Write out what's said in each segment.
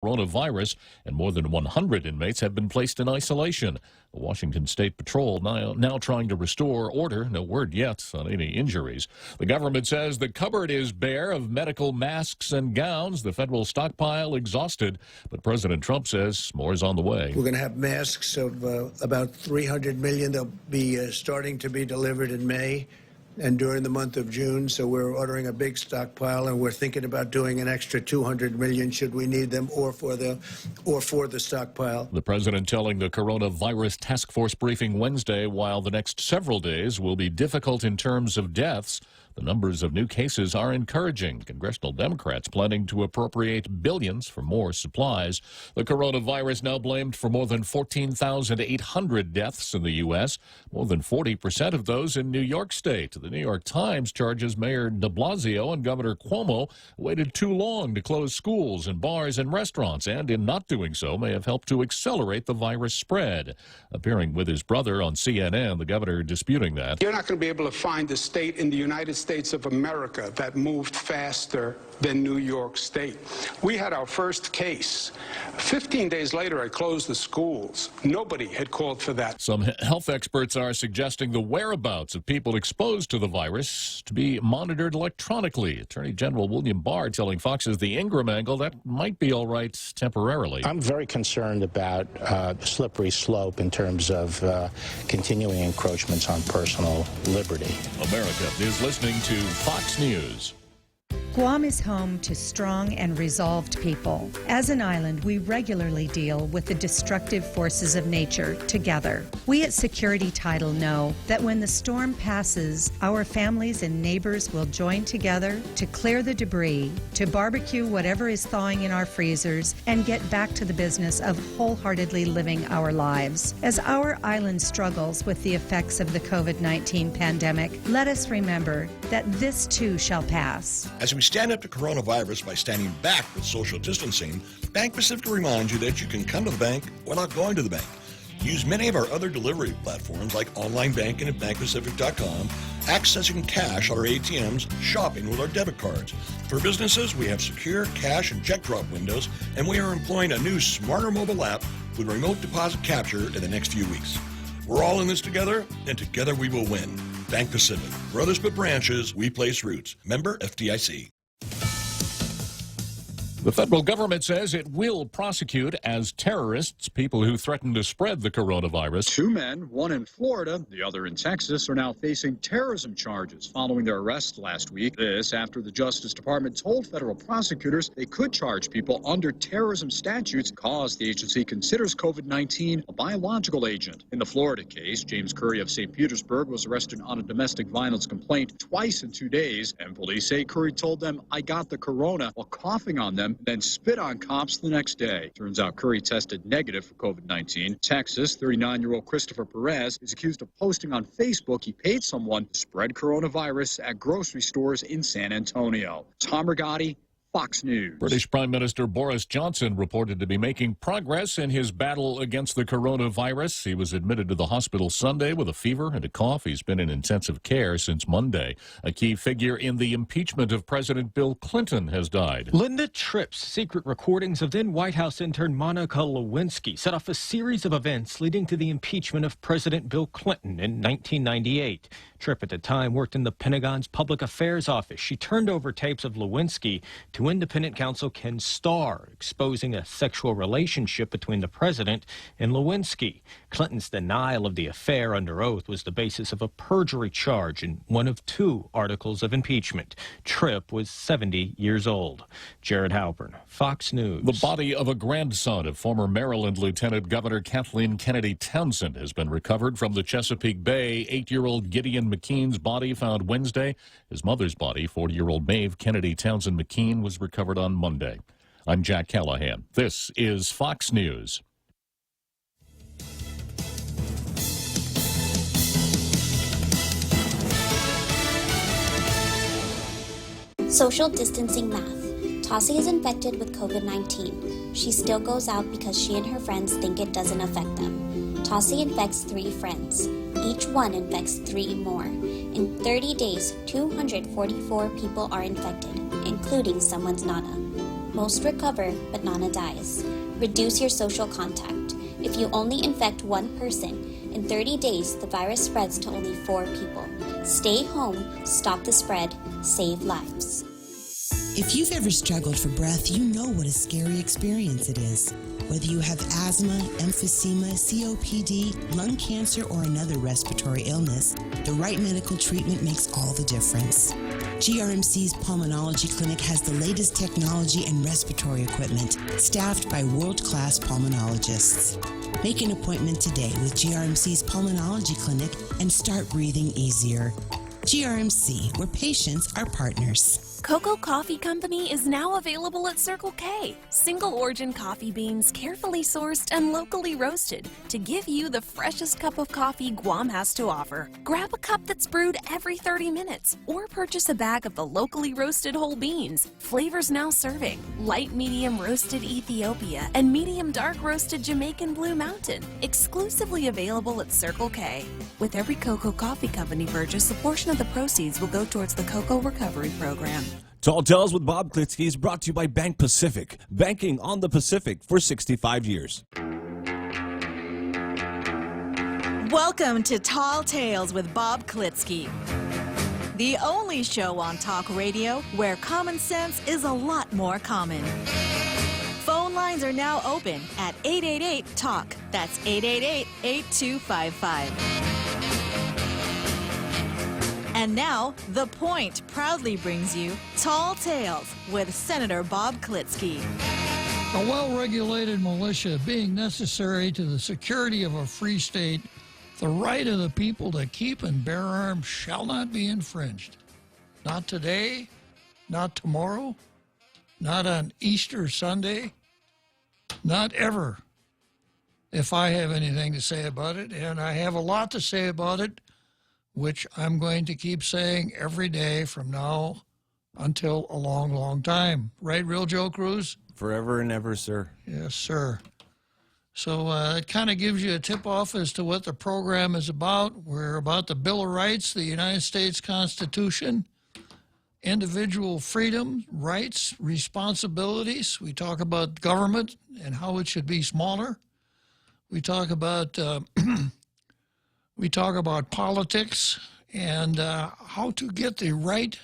coronavirus, and more than 100 inmates have been placed in isolation. The Washington State Patrol now trying to restore order. No word yet on any injuries. The government says the cupboard is bare of medical masks and gowns. The federal stockpile exhausted. But President Trump says more is on the way. We're going to have masks of about 300 million. They'll be starting to be delivered in May and during the month of June, so we're ordering a big stockpile, and we're thinking about doing an extra 200 million should we need them, or for the stockpile. The president telling the coronavirus task force briefing Wednesday, while the next several days will be difficult in terms of deaths, the numbers of new cases are encouraging. Congressional Democrats planning to appropriate billions for more supplies. The coronavirus now blamed for more than 14,800 deaths in the U.S., more than 40% of those in New York State. The New York Times charges Mayor de Blasio and Governor Cuomo waited too long to close schools and bars and restaurants, and in not doing so may have helped to accelerate the virus spread. Appearing with his brother on CNN, the governor disputing that. You're not going to be able to find a state in the United States of America that moved faster than New York State. We had our first case. 15 days later, I closed the schools. Nobody had called for that. Some health experts are suggesting the whereabouts of people exposed to the virus to be monitored electronically. Attorney General William Barr telling Fox's The Ingram Angle that might be all right temporarily. I'm very concerned about the slippery slope in terms of continuing encroachments on personal liberty. America is listening to Fox News. Guam is home to strong and resolved people. As an island, we regularly deal with the destructive forces of nature together. We at Security Title know that when the storm passes, our families and neighbors will join together to clear the debris, to barbecue whatever is thawing in our freezers, and get back to the business of wholeheartedly living our lives. As our island struggles with the effects of the COVID-19 pandemic, let us remember that this too shall pass. As we stand up to coronavirus by standing back with social distancing, Bank Pacific reminds you that you can come to the bank without going to the bank. Use many of our other delivery platforms like online banking at bankpacific.com, accessing cash at our ATMs, shopping with our debit cards. For businesses, we have secure cash and check drop windows, and we are employing a new smarter mobile app with remote deposit capture in the next few weeks. We're all in this together, and together we will win. Bank Pacific. For others but branches, we place roots. Member FDIC. The federal government says it will prosecute as terrorists people who threaten to spread the coronavirus. 2 men, one in Florida, the other in Texas, are now facing terrorism charges following their arrest last week. This after the Justice Department told federal prosecutors they could charge people under terrorism statutes because the agency considers COVID-19 a biological agent. In the Florida case, James Curry of St. Petersburg was arrested on a domestic violence complaint twice in 2 days, and police say Curry told them, "I got the corona," while coughing on them, then spit on cops the next day. Turns out Curry tested negative for COVID-19. Texas, 39-year-old Christopher Perez is accused of posting on Facebook he paid someone to spread coronavirus at grocery stores in San Antonio. Tom Rigotti, Fox News. British Prime Minister Boris Johnson reported to be making progress in his battle against the coronavirus. He was admitted to the hospital Sunday with a fever and a cough. He's been in intensive care since Monday. A key figure in the impeachment of President Bill Clinton has died. Linda Tripp's secret recordings of then White House intern Monica Lewinsky set off a series of events leading to the impeachment of President Bill Clinton in 1998. Tripp at the time worked in the Pentagon's Public Affairs Office. She turned over tapes of Lewinsky to independent counsel Ken Starr, exposing a sexual relationship between the president and Lewinsky. Clinton's denial of the affair under oath was the basis of a perjury charge in one of 2 articles of impeachment. Tripp was 70 years old. Jared Halpern, Fox News. The body of a grandson of former Maryland Lieutenant Governor Kathleen Kennedy Townsend has been recovered from the Chesapeake Bay. 8-year-old Gideon McKean's body found Wednesday. His mother's body, 40-year-old Maeve Kennedy Townsend McKean, was recovered on Monday. I'm Jack Callahan. This is Fox News. Social distancing math. Tossie is infected with COVID-19. She still goes out because she and her friends think it doesn't affect them. Tossie infects 3 friends. Each one infects 3 more. In 30 days, 244 people are infected, including someone's Nana. Most recover, but Nana dies. Reduce your social contact. If you only infect one person, in 30 days the virus spreads to only 4 people. Stay home, stop the spread, save lives. If you've ever struggled for breath, you know what a scary experience it is. Whether you have asthma, emphysema, COPD, lung cancer, or another respiratory illness, the right medical treatment makes all the difference. GRMC's Pulmonology Clinic has the latest technology and respiratory equipment, staffed by world-class pulmonologists. Make an appointment today with GRMC's Pulmonology Clinic and start breathing easier. GRMC, where patients are partners. Cocoa Coffee Company is now available at Circle K. Single origin coffee beans carefully sourced and locally roasted to give you the freshest cup of coffee Guam has to offer. Grab a cup that's brewed every 30 minutes or purchase a bag of the locally roasted whole beans. Flavors now serving: light medium roasted Ethiopia and medium dark roasted Jamaican Blue Mountain. Exclusively available at Circle K. With every Cocoa Coffee Company purchase, a portion of the proceeds will go towards the Cocoa Recovery Program. Tall Tales with Bob Klitzkie is brought to you by Bank Pacific, banking on the Pacific for 65 years. Welcome to Tall Tales with Bob Klitzkie, the only show on talk radio where common sense is a lot more common. Phone lines are now open at 888-TALK. That's 888-8255. And now, The Point proudly brings you Tall Tales with Senator Bob Klitzkie. A well-regulated militia being necessary to the security of a free state, the right of the people to keep and bear arms shall not be infringed. Not today, not tomorrow, not on Easter Sunday, not ever. If I have anything to say about it, and I have a lot to say about it, which I'm going to keep saying every day from now until a long, long time. Right, Real Joe Cruz? Forever and ever, sir. Yes, sir. So it kind of gives you a tip-off as to what the program is about. We're about the Bill of Rights, the United States Constitution, individual freedom, rights, responsibilities. We talk about government and how it should be smaller. We talk about politics and how to get the right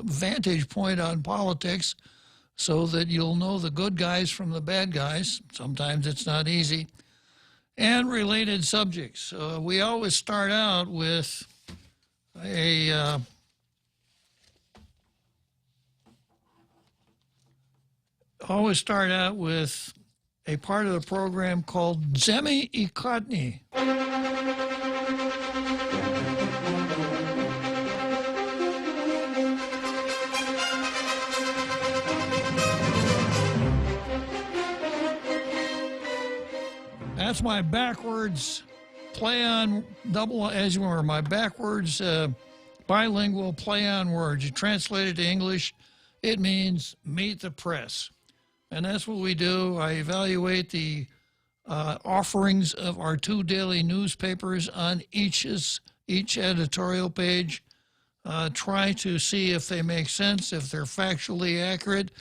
vantage point on politics so that you'll know the good guys from the bad guys. Sometimes it's not easy. And related subjects. We always start out with a part of the program called Zemi Ikotni. That's my backwards play on my backwards bilingual play on words. You translate it to English, it means meet the press. And that's what we do. I evaluate the offerings of our 2 daily newspapers on each editorial page, try to see if they make sense, if they're factually accurate,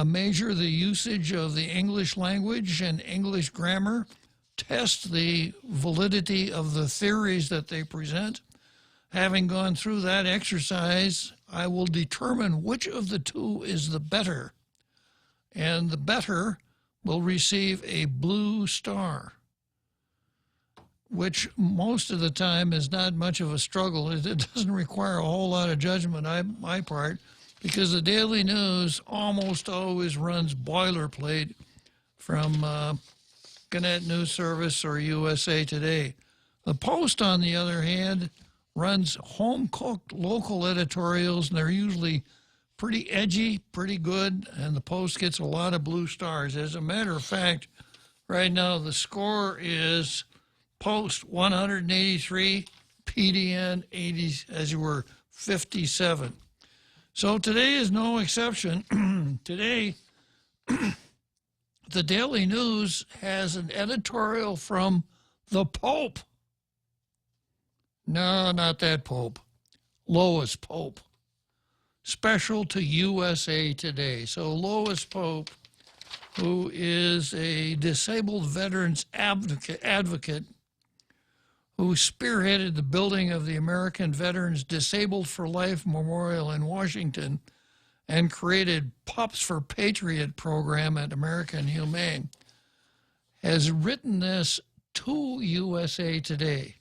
measure the usage of the English language and English grammar, test the validity of the theories that they present. Having gone through that exercise, I will determine which of the 2 is the better. And the better will receive a blue star, which most of the time is not much of a struggle. It doesn't require a whole lot of judgment on my part, because the Daily News almost always runs boilerplate from Gannett News Service or USA Today. The Post, on the other hand, runs home-cooked local editorials, and they're usually pretty edgy, pretty good, and the Post gets a lot of blue stars. As a matter of fact, right now the score is Post 183, PDN 57. So today is no exception. Today, the Daily News has an editorial from the Pope. No, not that Pope. Lois Pope. special to USA Today. So Lois Pope, who is a disabled veterans advocate who spearheaded the building of the American Veterans Disabled for Life Memorial in Washington and created Pups for Patriot program at American Humane, has written this to USA Today.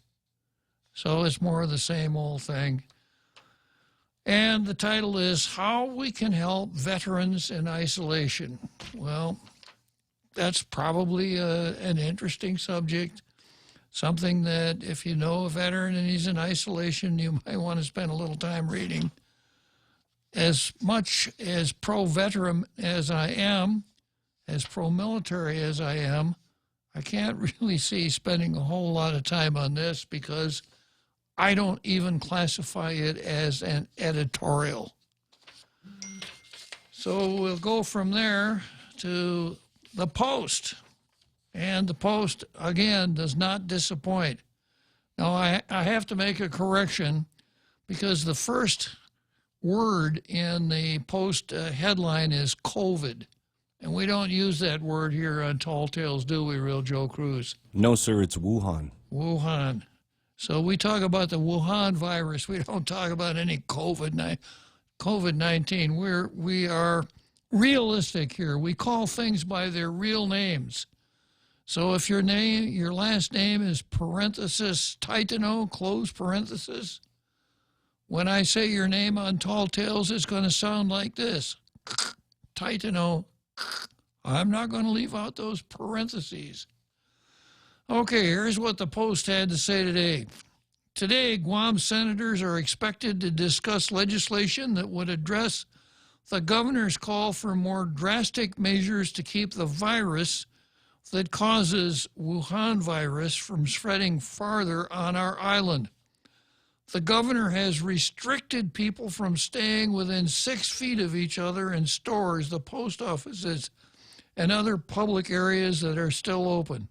So it's more of the same old thing. And the title is How We Can Help Veterans in Isolation. Well, that's probably an interesting subject, something that if you know a veteran and he's in isolation, you might want to spend a little time reading. As much as pro-veteran as I am, as pro-military as I am, I can't really see spending a whole lot of time on this because I don't even classify it as an editorial. So we'll go from there to the Post. And the Post, again, does not disappoint. Now, I have to make a correction because the first word in the Post headline is COVID. And we don't use that word here on Tall Tales, do we, Real Joe Cruz? No, sir, it's Wuhan. Wuhan. So we talk about the Wuhan virus. We don't talk about any COVID-19. We are realistic here. We call things by their real names. So if your last name is parenthesis Titano, close parenthesis, when I say your name on Tall Tales, it's going to sound like this. Titano. I'm not going to leave out those parentheses. Okay, here's what the Post had to say today. Today, Guam senators are expected to discuss legislation that would address the governor's call for more drastic measures to keep the virus that causes Wuhan virus from spreading farther on our island. The governor has restricted people from staying within 6 feet of each other in stores, the post offices, and other public areas that are still open.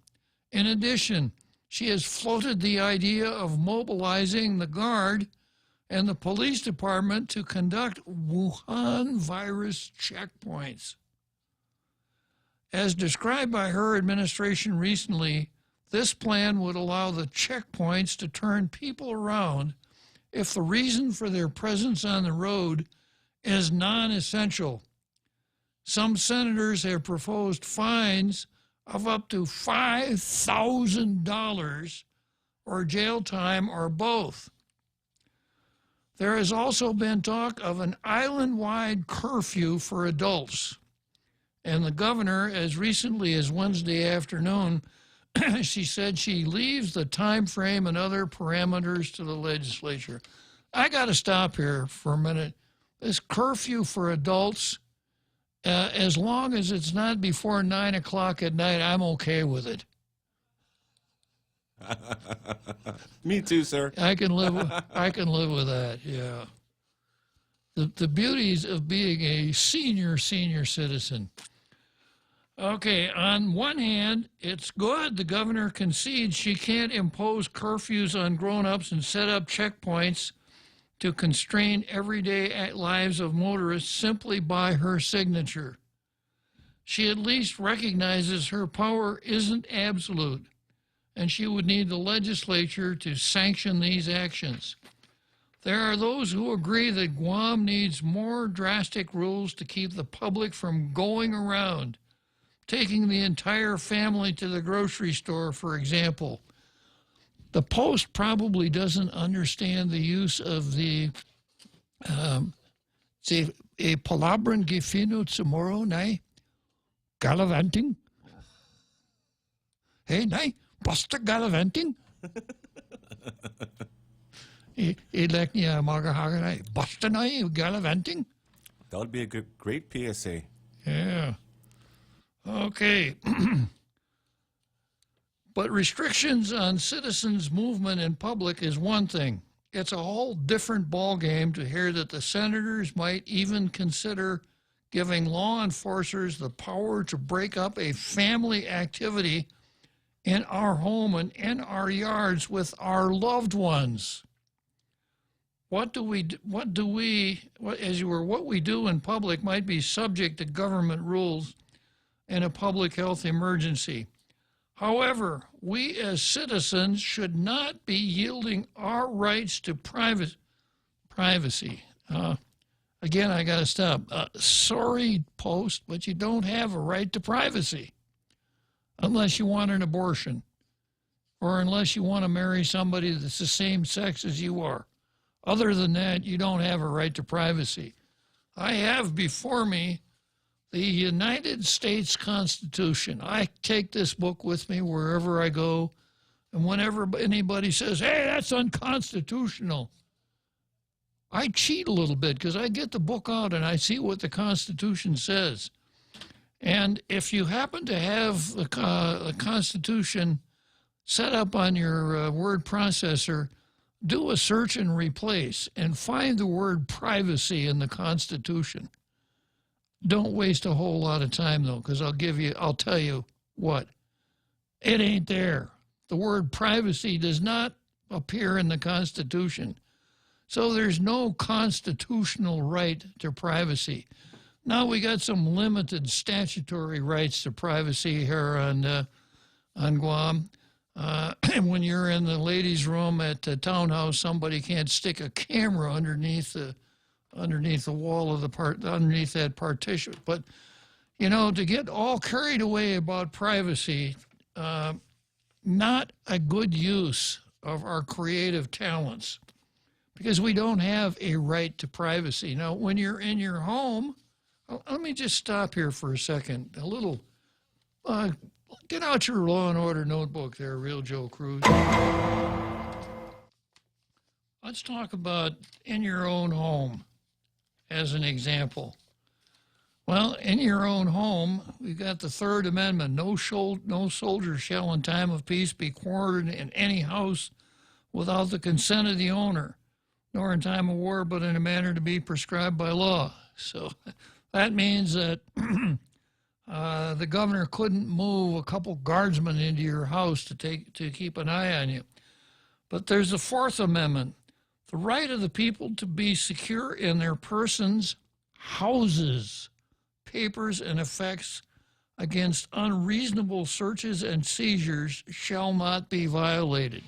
In addition, she has floated the idea of mobilizing the Guard and the police department to conduct Wuhan virus checkpoints. As described by her administration recently, this plan would allow the checkpoints to turn people around if the reason for their presence on the road is non-essential. Some senators have proposed fines of up to $5,000 or jail time or both. There has also been talk of an island-wide curfew for adults. And the governor, as recently as Wednesday afternoon, she said she leaves the time frame and other parameters to the legislature. I got to stop here for a minute. This curfew for adults, as long as it's not before 9 o'clock at night, I'm okay with it. Me too, sir. I can live with that, yeah. The beauties of being a senior citizen. Okay, on one hand, it's good the governor concedes she can't impose curfews on grown-ups and set up checkpoints to constrain everyday lives of motorists simply by her signature. She at least recognizes her power isn't absolute, and she would need the legislature to sanction these actions. There are those who agree that Guam needs more drastic rules to keep the public from going around, taking the entire family to the grocery store, for example. The Post probably doesn't understand the use of the palabran que fino tomorrow, nay? Gallivanting? Hey, nay? Basta gallivanting? Ilek niya magahaga nay? Basta nay gallivanting? That would be a great PSA. Yeah. Okay. But restrictions on citizens' movement in public is one thing. It's a whole different ballgame to hear that the senators might even consider giving law enforcers the power to break up a family activity in our home and in our yards with our loved ones. what we do in public might be subject to government rules in a public health emergency. However, we as citizens should not be yielding our rights to privacy. Again, I got to stop. Sorry, Post, but you don't have a right to privacy unless you want an abortion or unless you want to marry somebody that's the same sex as you are. Other than that, you don't have a right to privacy. I have before me the United States Constitution. I take this book with me wherever I go, and whenever anybody says, hey, that's unconstitutional, I cheat a little bit because I get the book out and I see what the Constitution says. And if you happen to have the Constitution set up on your word processor, do a search and replace and find the word privacy in the Constitution. Don't waste a whole lot of time, though, because I'll tell you what, it ain't there. The word privacy does not appear in the Constitution. So there's no constitutional right to privacy. Now we got some limited statutory rights to privacy here on Guam. When you're in the ladies' room at the townhouse, somebody can't stick a camera underneath the wall of underneath that partition. But, you know, to get all carried away about privacy, not a good use of our creative talents, because we don't have a right to privacy. Now, when you're in your home, let me just stop here for a second. A little, get out your Law and Order notebook there, Real Joe Cruz. Let's talk about in your own home as an example. Well, in your own home, we've got the Third Amendment. No soldier shall in time of peace be quartered in any house without the consent of the owner, nor in time of war, but in a manner to be prescribed by law. So that means that the governor couldn't move a couple guardsmen into your house to keep an eye on you. But there's the Fourth Amendment, the right of the people to be secure in their persons, houses, papers, and effects against unreasonable searches and seizures shall not be violated.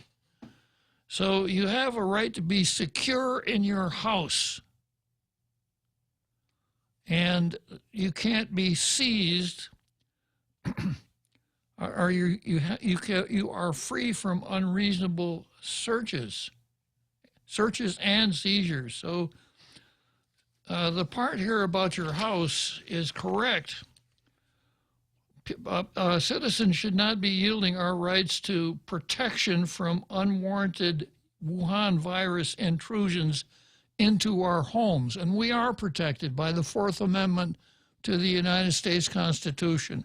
So you have a right to be secure in your house, and you can't be seized, or you are free from unreasonable searches and seizures. So the part here about your house is correct. Citizens should not be yielding our rights to protection from unwarranted Wuhan virus intrusions into our homes. And we are protected by the Fourth Amendment to the United States Constitution.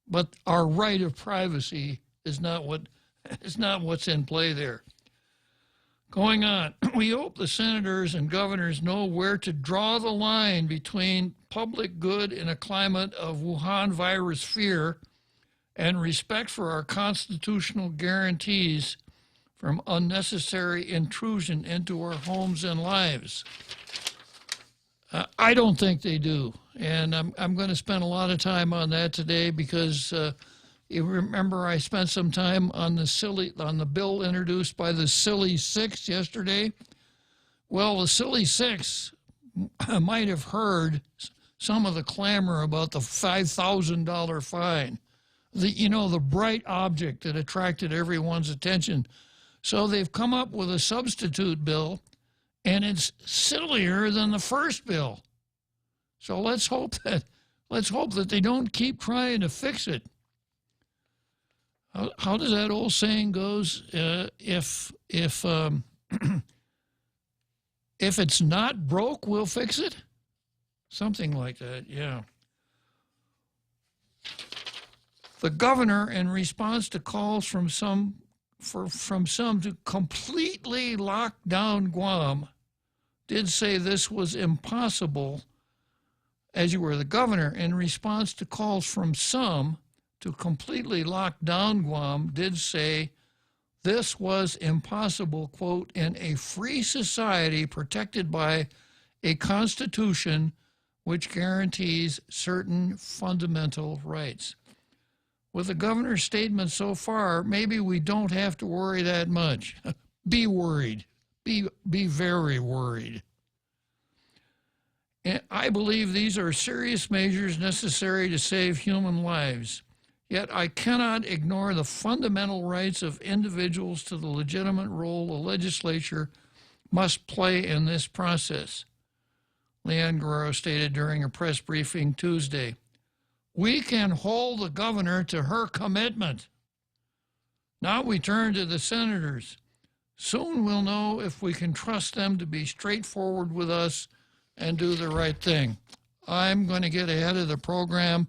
But our right of privacy is not what's in play there. Going on, we hope the senators and governors know where to draw the line between public good in a climate of Wuhan virus fear and respect for our constitutional guarantees from unnecessary intrusion into our homes and lives. I don't think they do, and I'm going to spend a lot of time on that today because you remember I spent some time on the bill introduced by the Silly Six yesterday. Well, the Silly Six might have heard some of the clamor about the $5,000 fine, the bright object that attracted everyone's attention. So they've come up with a substitute bill, and it's sillier than the first bill. So let's hope that they don't keep trying to fix it. How does that old saying goes? If it's not broke, we'll fix it. Something like that, yeah. The governor, in response to calls from some to completely lock down Guam, did say this was impossible. As you were the governor, in response to calls from some to completely lock down Guam, did say This was impossible, quote, in a free society protected by a constitution which guarantees certain fundamental rights. With the governor's statement so far, maybe we don't have to worry that much. Be worried. Be very worried. And I believe these are serious measures necessary to save human lives. Yet I cannot ignore the fundamental rights of individuals to the legitimate role the legislature must play in this process, Leanne Guerrero stated during a press briefing Tuesday. We can hold the governor to her commitment. Now we turn to the senators. Soon we'll know if we can trust them to be straightforward with us and do the right thing. I'm going to get ahead of the program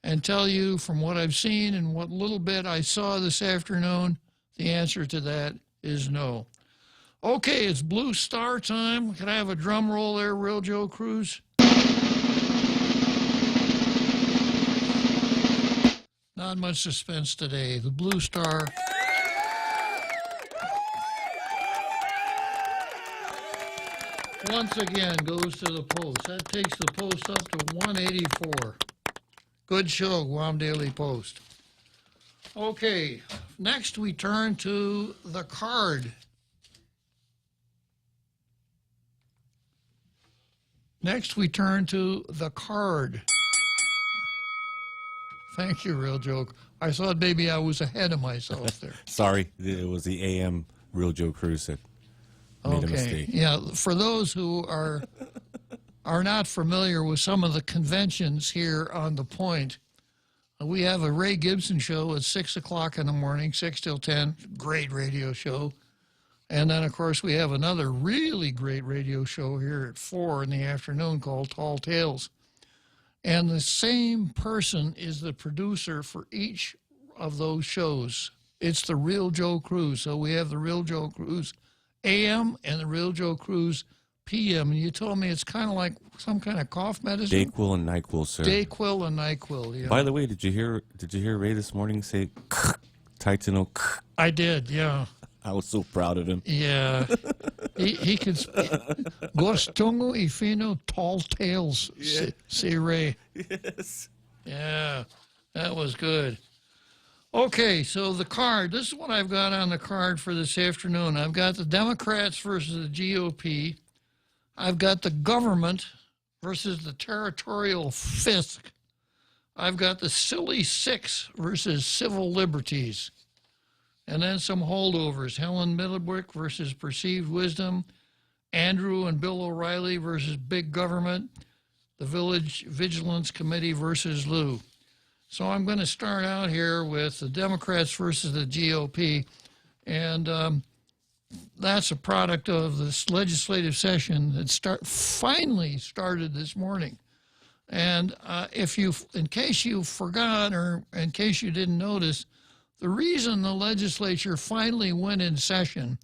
and tell you from what I've seen and what little bit I saw this afternoon, the answer to that is no. Okay, it's Blue Star time. Can I have a drum roll there, Real Joe Cruz? Not much suspense today. The Blue Star. Once again goes to the Post. That takes the Post up to 184. Good show, Guam Daily Post. Okay, next we turn to the card. Next we turn to the card. Thank you, Real Joke. I thought maybe I was ahead of myself there. Sorry, it was the AM Real Joe Cruz that made a mistake. Yeah, for those who are not familiar with some of the conventions here on the Point, we have a Ray Gibson show at 6 o'clock in the morning, 6 till 10, great radio show. And then, of course, we have another really great radio show here at 4 in the afternoon called Tall Tales. And the same person is the producer for each of those shows. It's the Real Joe Cruz. So we have the Real Joe Cruz AM and the Real Joe Cruz PM. And you told me it's kind of like some kind of cough medicine? Dayquil and NyQuil, sir. Dayquil and NyQuil, yeah. By the way, did you hear Ray this morning say Titano? I did, yeah. I was so proud of him. Yeah. he could Gostongo y fino tall tales, yeah. Say Ray. Yes. Yeah, that was good. Okay, so the card. This is what I've got on the card for this afternoon. I've got the Democrats versus the GOP. I've got the government versus the territorial fisc. I've got the silly six versus civil liberties. And then some holdovers. Helen Middlebrick versus perceived wisdom. Andrew and Bill O'Reilly versus big government. The Village Vigilance Committee versus Lou. So I'm going to start out here with the Democrats versus the GOP. And that's a product of this legislative session that finally started this morning. And in case you forgot or in case you didn't notice, the reason the legislature finally went in session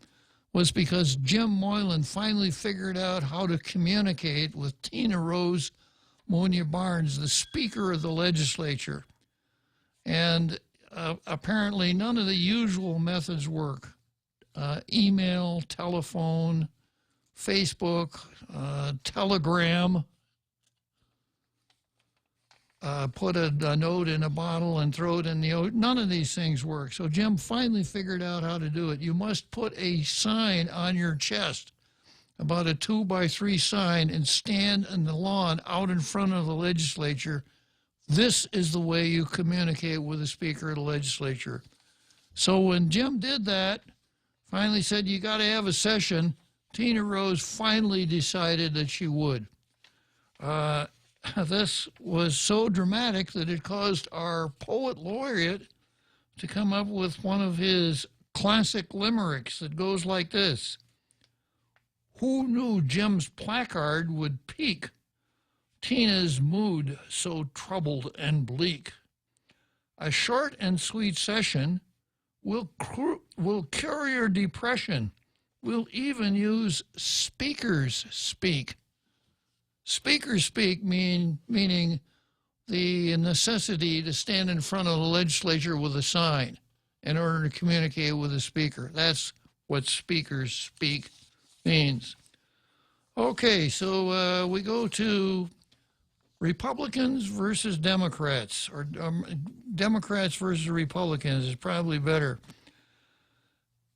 was because Jim Moylan finally figured out how to communicate with Tina Rose Monia Barnes, the Speaker of the legislature. And apparently none of the usual methods work. Email, telephone, Facebook, Telegram. Put a note in a bottle and throw it in the ocean. None of these things work. So Jim finally figured out how to do it. You must put a sign on your chest, about a 2x3 sign, and stand in the lawn out in front of the legislature. This is the way you communicate with the Speaker of the legislature. So when Jim did that, finally said, you got to have a session, Tina Rose finally decided that she would. This was so dramatic that it caused our poet laureate to come up with one of his classic limericks that goes like this. Who knew Jim's placard would pique Tina's mood so troubled and bleak? A short and sweet session will cure your depression. We'll even use speakers speak. Speakers speak meaning the necessity to stand in front of the legislature with a sign. in order to communicate with the speaker. That's what speakers speak means. Okay, so we go to Republicans versus Democrats, or Democrats versus Republicans is probably better.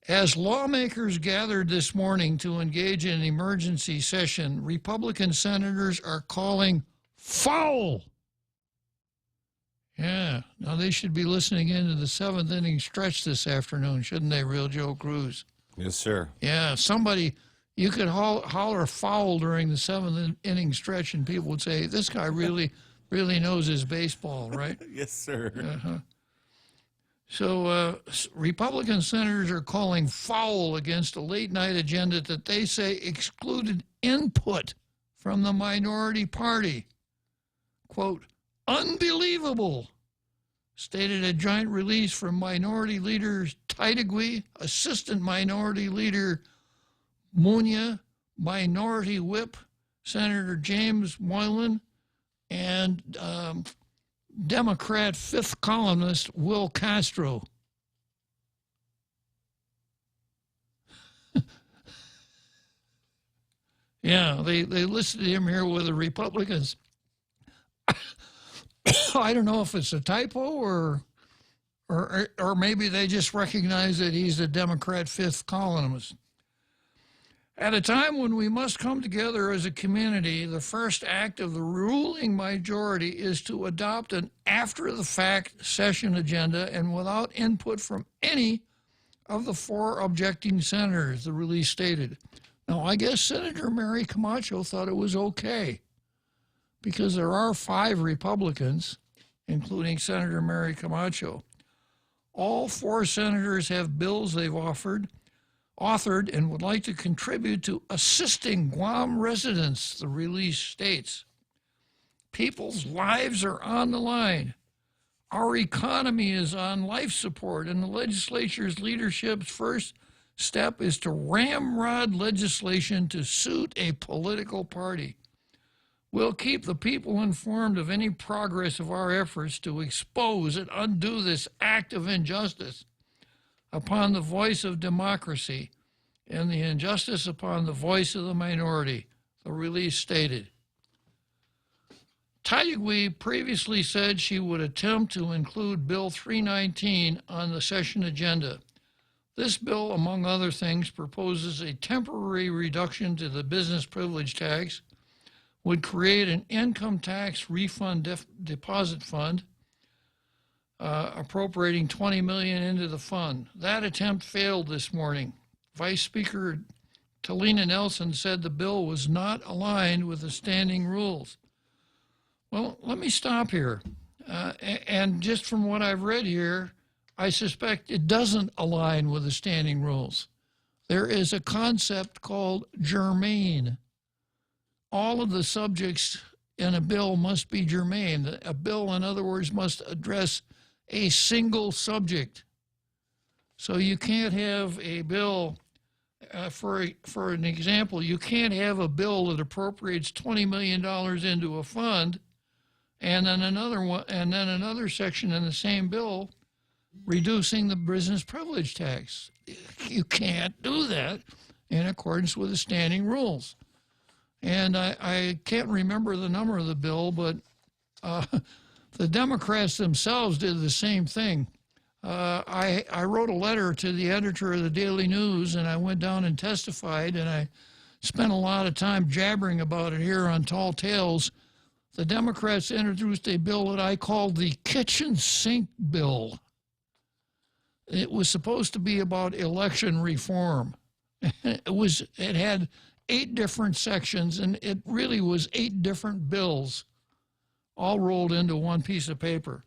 As lawmakers gathered this morning to engage in an emergency session, Republican senators are calling foul. Yeah, now they should be listening in to the seventh inning stretch this afternoon, shouldn't they, Real Joe Cruz? Yes, sir. Yeah, somebody, you could holler foul during the seventh inning stretch and people would say, this guy really knows his baseball, right? Yes, sir. Uh-huh. So Republican senators are calling foul against a late-night agenda that they say excluded input from the minority party. Quote, unbelievable, stated a joint release from Minority Leader Klitzkie, Assistant Minority Leader Munya, Minority Whip Senator James Moylan, and Democrat fifth columnist Will Castro. Yeah, they listed him here with the Republicans. I don't know if it's a typo or maybe they just recognize that he's a Democrat fifth columnist. At a time when we must come together as a community, the first act of the ruling majority is to adopt an after-the-fact session agenda and without input from any of the four objecting senators, the release stated. Now, I guess Senator Mary Camacho thought it was okay because there are 5 Republicans, including Senator Mary Camacho. All 4 senators have bills they've authored and would like to contribute to assisting Guam residents, the release states. People's lives are on the line. Our economy is on life support, and the legislature's leadership's first step is to ramrod legislation to suit a political party. We'll keep the people informed of any progress of our efforts to expose and undo this act of injustice upon the voice of democracy and the injustice upon the voice of the minority, the release stated. Klitzkie previously said she would attempt to include Bill 319 on the session agenda. This bill, among other things, proposes a temporary reduction to the business privilege tax, would create an income tax refund deposit fund, appropriating $20 million into the fund. That attempt failed this morning. Vice Speaker Talina Nelson said the bill was not aligned with the standing rules. Well, let me stop here. And just from what I've read here, I suspect it doesn't align with the standing rules. There is a concept called germane. All of the subjects in a bill must be germane. A bill, in other words, must address a single subject. So you can't have a bill, for an example, you can't have a bill that appropriates $20 million into a fund, and then another section in the same bill reducing the business privilege tax. You can't do that in accordance with the standing rules. And I can't remember the number of the bill, but the Democrats themselves did the same thing. I wrote a letter to the editor of the Daily News, and I went down and testified, and I spent a lot of time jabbering about it here on Tall Tales. The Democrats introduced a bill that I called the kitchen sink bill. It was supposed to be about election reform. It had 8 different sections, and it really was 8 different bills all rolled into one piece of paper.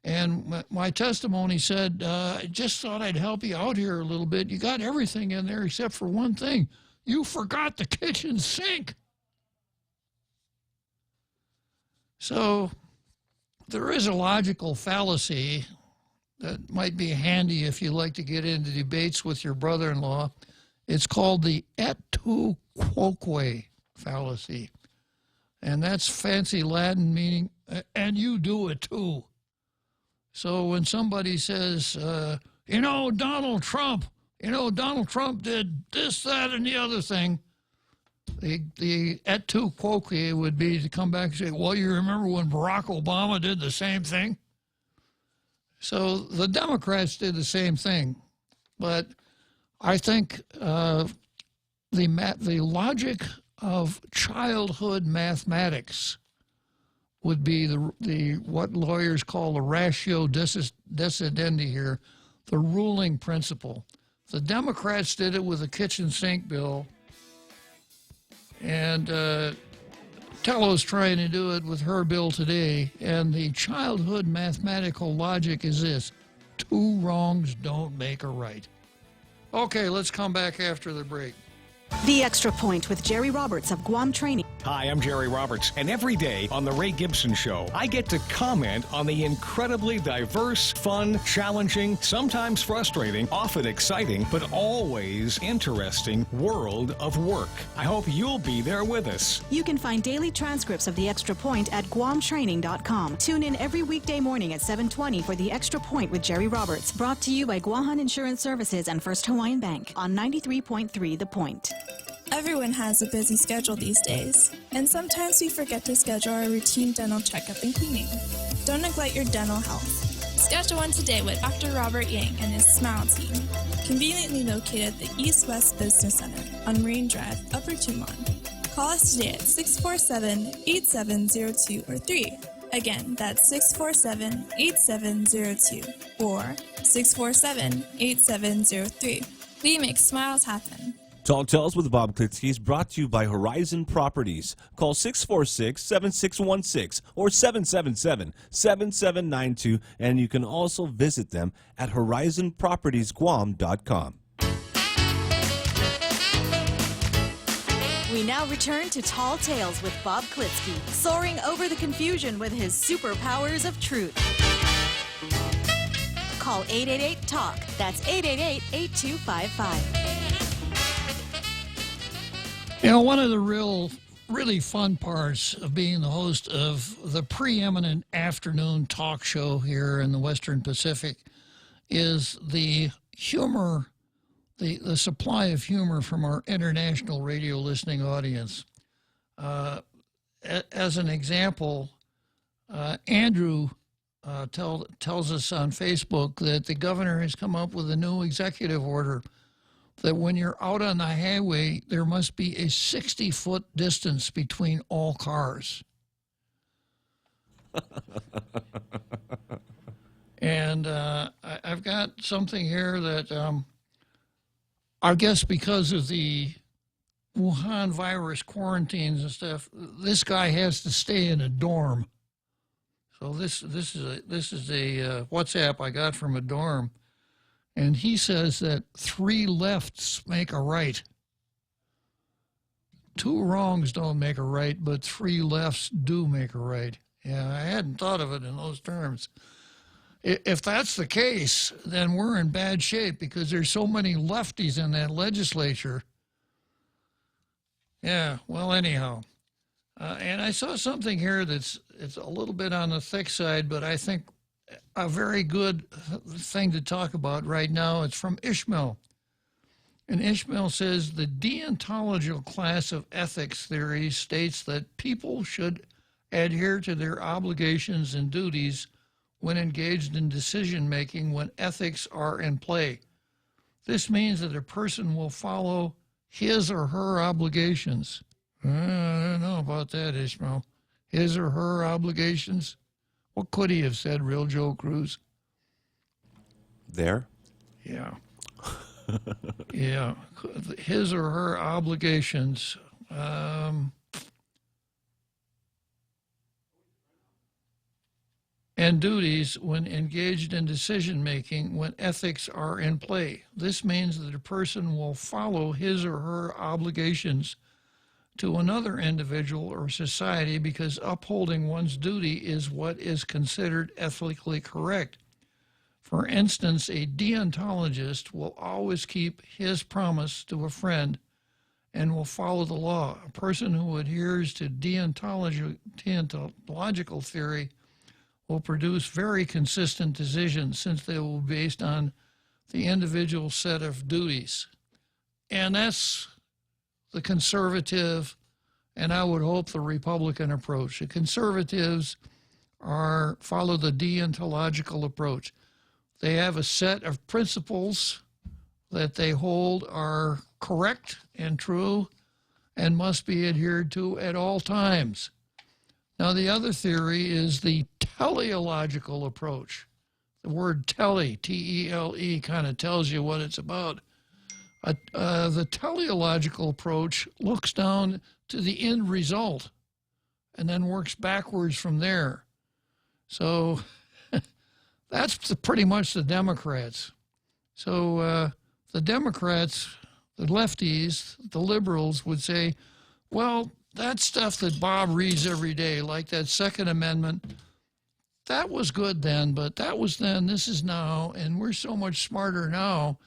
And my testimony said, I just thought I'd help you out here a little bit. You got everything in there except for one thing. You forgot the kitchen sink. So there is a logical fallacy that might be handy if you like to get into debates with your brother-in-law. It's called the et tu quoque fallacy. And that's fancy Latin meaning, and you do it too. So when somebody says, Donald Trump did this, that, and the other thing, the et tu quoque would be to come back and say, well, you remember when Barack Obama did the same thing? So the Democrats did the same thing. But I think the logic of childhood mathematics would be the what lawyers call the ratio decidendi here, the ruling principle. The Democrats did it with the kitchen sink bill, and Tello's trying to do it with her bill today, and the childhood mathematical logic is this: 2 wrongs don't make a right. Okay, let's come back after the break. The Extra Point with Jerry Roberts of Guam Training. Hi, I'm Jerry Roberts, and every day on The Ray Gibson Show, I get to comment on the incredibly diverse, fun, challenging, sometimes frustrating, often exciting, but always interesting world of work. I hope you'll be there with us. You can find daily transcripts of The Extra Point at guamtraining.com. Tune in every weekday morning at 7:20 for The Extra Point with Jerry Roberts, brought to you by Guahan Insurance Services and First Hawaiian Bank on 93.3 The Point. Everyone has a busy schedule these days, and sometimes we forget to schedule our routine dental checkup and cleaning. Don't neglect your dental health. Schedule one today with Dr. Robert Yang and his Smile Team, conveniently located at the East West Business Center on Marine Drive, Upper Tumon. Call us today at 647-8702 or 3. Again, that's 647-8702 or 647-8703. We make smiles happen. Tall Tales with Bob Klitzkie is brought to you by Horizon Properties. Call 646-7616 or 777-7792, and you can also visit them at horizonpropertiesguam.com. We now return to Tall Tales with Bob Klitzkie, soaring over the confusion with his superpowers of truth. Call 888-TALK. That's 888-8255. One of the really fun parts of being the host of the preeminent afternoon talk show here in the Western Pacific is the humor, the supply of humor from our international radio listening audience. As an example, Andrew tells us on Facebook that the governor has come up with a new executive order that when you're out on the highway, there must be a 60-foot distance between all cars. And I've got something here that I guess because of the Wuhan virus quarantines and stuff, this guy has to stay in a dorm. So this is a WhatsApp I got from a dorm. And he says that 3 lefts make a right. 2 wrongs don't make a right, but 3 lefts do make a right. Yeah, I hadn't thought of it in those terms. If that's the case, then we're in bad shape because there's so many lefties in that legislature. Yeah, well, anyhow. And I saw something here it's a little bit on the thick side, but I think a very good thing to talk about right now. It's from Ishmael. And Ishmael says the deontological class of ethics theory states that people should adhere to their obligations and duties when engaged in decision-making when ethics are in play. This means that a person will follow his or her obligations. I don't know about that, Ishmael. His or her obligations? What could he have said, Real Joe Cruz? There? Yeah. Yeah. His or her obligations. And duties when engaged in decision-making when ethics are in play. This means that a person will follow his or her obligations to another individual or society because upholding one's duty is what is considered ethically correct. For instance, a deontologist will always keep his promise to a friend and will follow the law. A person who adheres to deontological theory will produce very consistent decisions since they will be based on the individual set of duties. And that's the conservative, and I would hope the Republican approach. The conservatives follow the deontological approach. They have a set of principles that they hold are correct and true and must be adhered to at all times. Now, the other theory is the teleological approach. The word tele, T-E-L-E, kind of tells you what it's about. The teleological approach looks down to the end result and then works backwards from there. So that's pretty much the Democrats. So the Democrats, the lefties, the liberals would say, well, that stuff that Bob reads every day, like that Second Amendment, that was good then, but that was then, this is now, and we're so much smarter now,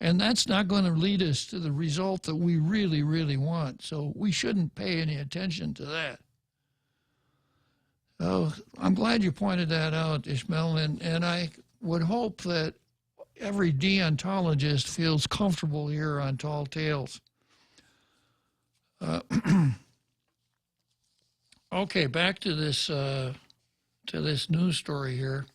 and that's not going to lead us to the result that we really, really want. So we shouldn't pay any attention to that. So I'm glad you pointed that out, Ishmael, and I would hope that every deontologist feels comfortable here on Tall Tales. Okay, back to this news story here.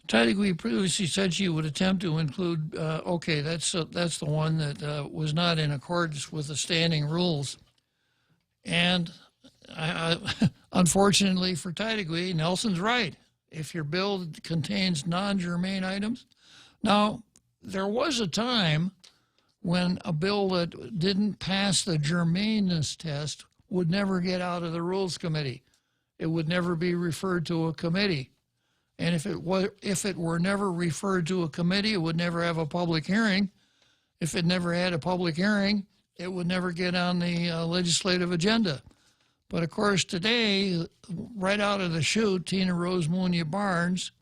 Tydigui previously said she would attempt to include. Okay, that's the one that was not in accordance with the standing rules, and unfortunately for Tydigui, Nelson's right. If your bill contains non-germane items, now there was a time when a bill that didn't pass the germaneness test would never get out of the Rules Committee. It would never be referred to a committee. And if it were never referred to a committee, it would never have a public hearing. If it never had a public hearing, it would never get on the legislative agenda. But of course, today, right out of the chute, Tina Rose Munya Barnes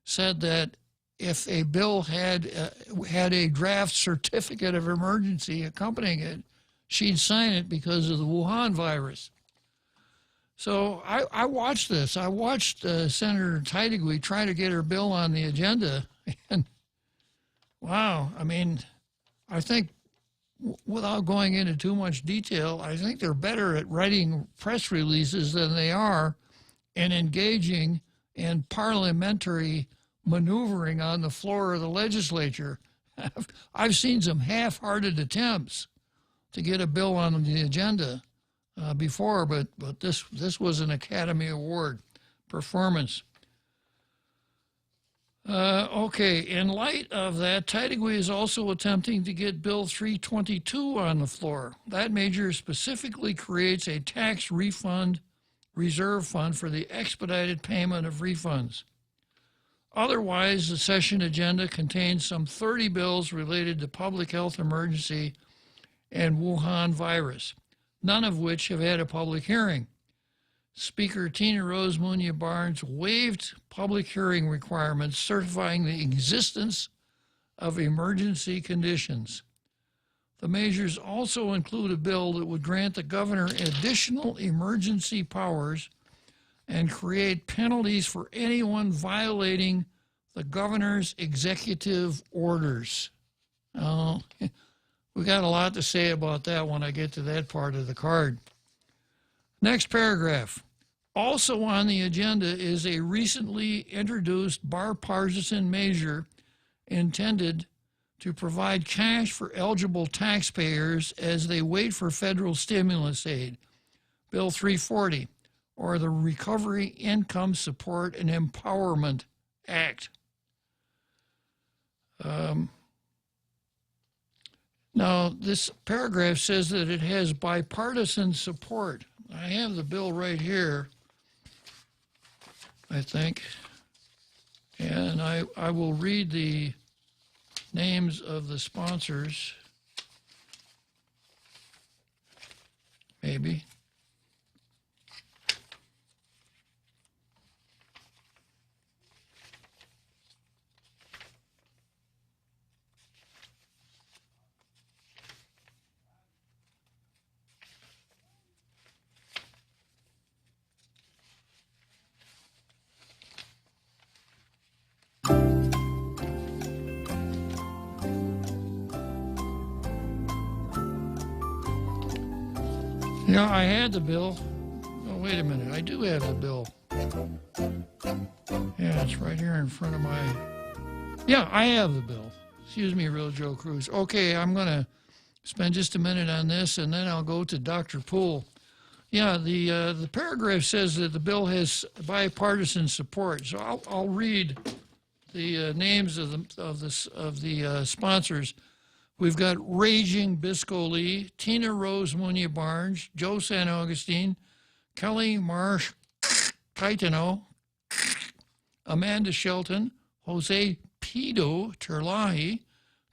said that if a bill had a draft certificate of emergency accompanying it, she'd sign it because of the Wuhan virus. So I watched this. I watched Senator Tydigui try to get her bill on the agenda. And wow, I mean, I think without going into too much detail, I think they're better at writing press releases than they are in engaging in parliamentary maneuvering on the floor of the legislature. I've seen some half-hearted attempts to get a bill on the agenda before, but this was an Academy Award performance. Okay, in light of that, Tydigui is also attempting to get Bill 322 on the floor. That measure specifically creates a tax refund reserve fund for the expedited payment of refunds. Otherwise, the session agenda contains some 30 bills related to public health emergency and Wuhan virus, none of which have had a public hearing. Speaker Tina Rose Munya Barnes waived public hearing requirements certifying the existence of emergency conditions. The measures also include a bill that would grant the governor additional emergency powers and create penalties for anyone violating the governor's executive orders. We got a lot to say about that when I get to that part of the card. Next paragraph. Also on the agenda is a recently introduced bipartisan measure intended to provide cash for eligible taxpayers as they wait for federal stimulus aid, Bill 340, or the Recovery, Income Support, and Empowerment Act. Now, this paragraph says that it has bipartisan support. I have the bill right here, I think, and I will read the names of the sponsors, maybe. You know, I had the bill. Oh, wait a minute. I do have the bill. Yeah, it's right here in front of my... Yeah, I have the bill. Excuse me, Real Joe Cruz. Okay, I'm going to spend just a minute on this, and then I'll go to Dr. Poole. Yeah, the paragraph says that the bill has bipartisan support. So I'll read the names of the sponsors. We've got Raging Bisco Lee, Tina Rose Munya Barnes, Joe San Augustine, Kelly Marsh Caetano, Amanda Shelton, Jose Pido Terlahi,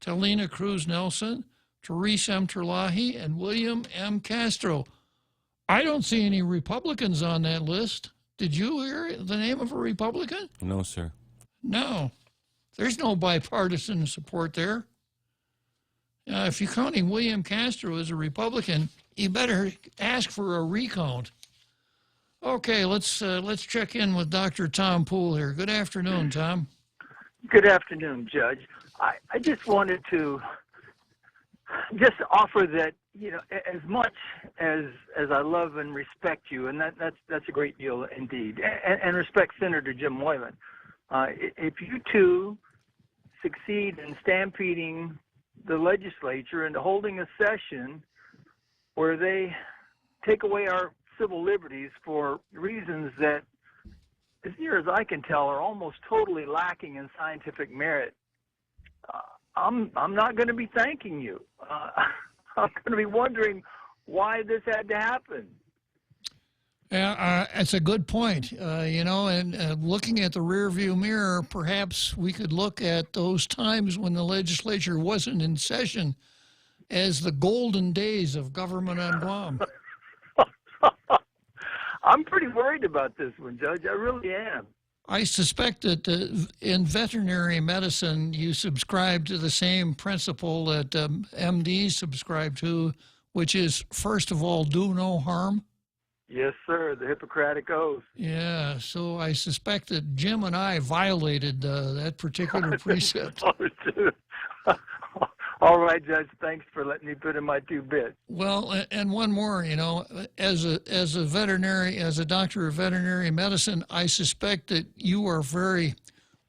Talina Cruz Nelson, Teresa M. Terlahi, and William M. Castro. I don't see any Republicans on that list. Did you hear the name of a Republican? No, sir. No. There's no bipartisan support there. If you're counting William Castro as a Republican, you better ask for a recount. Okay, let's check in with Dr. Tom Poole here. Good afternoon, Tom. Good afternoon, Judge. I just wanted to just offer that, you know, as much as I love and respect you, and that's a great deal indeed, and respect Senator Jim Moylan, if you two succeed in stampeding the legislature into holding a session where they take away our civil liberties for reasons that, as near as I can tell, are almost totally lacking in scientific merit, I'm not going to be thanking you. I'm going to be wondering why this had to happen. Yeah, it's a good point. You know, and looking at the rearview mirror, perhaps we could look at those times when the legislature wasn't in session as the golden days of government on Guam. I'm pretty worried about this one, Judge. I really am. I suspect that in veterinary medicine, you subscribe to the same principle that MDs subscribe to, which is, first of all, do no harm. Yes, sir, the Hippocratic Oath. Yeah, so I suspect that Jim and I violated that particular precept. All right, Judge, thanks for letting me put in my 2 bits. Well, and one more, you know, as a doctor of veterinary medicine, I suspect that you are very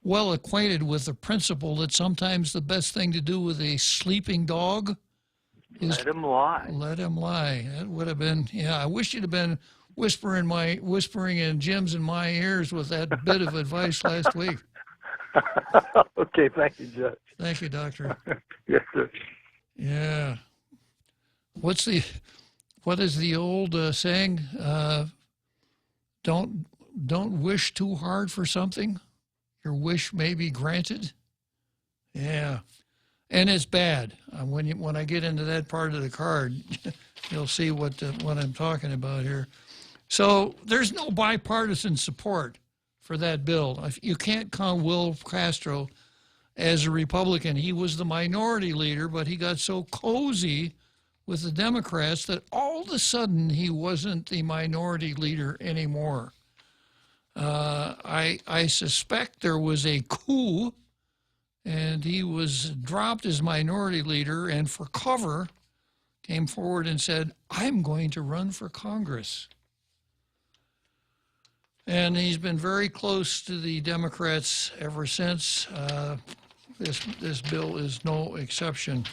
well acquainted with the principle that sometimes the best thing to do with a sleeping dog is let him lie. Let him lie. That would have been, yeah, I wish you'd have been whispering in Jim's and my ears with that bit of advice last week. Okay, thank you, Judge. Thank you, Doctor. Yes, sir. Yeah. What is the old saying? Don't wish too hard for something. Your wish may be granted. Yeah. And it's bad. When I get into that part of the card, you'll see what I'm talking about here. So there's no bipartisan support for that bill. You can't count Will Castro as a Republican. He was the minority leader, but he got so cozy with the Democrats that all of a sudden he wasn't the minority leader anymore. I suspect there was a coup, and he was dropped as minority leader, and for cover came forward and said, I'm going to run for Congress. And he's been very close to the Democrats ever since. This bill is no exception.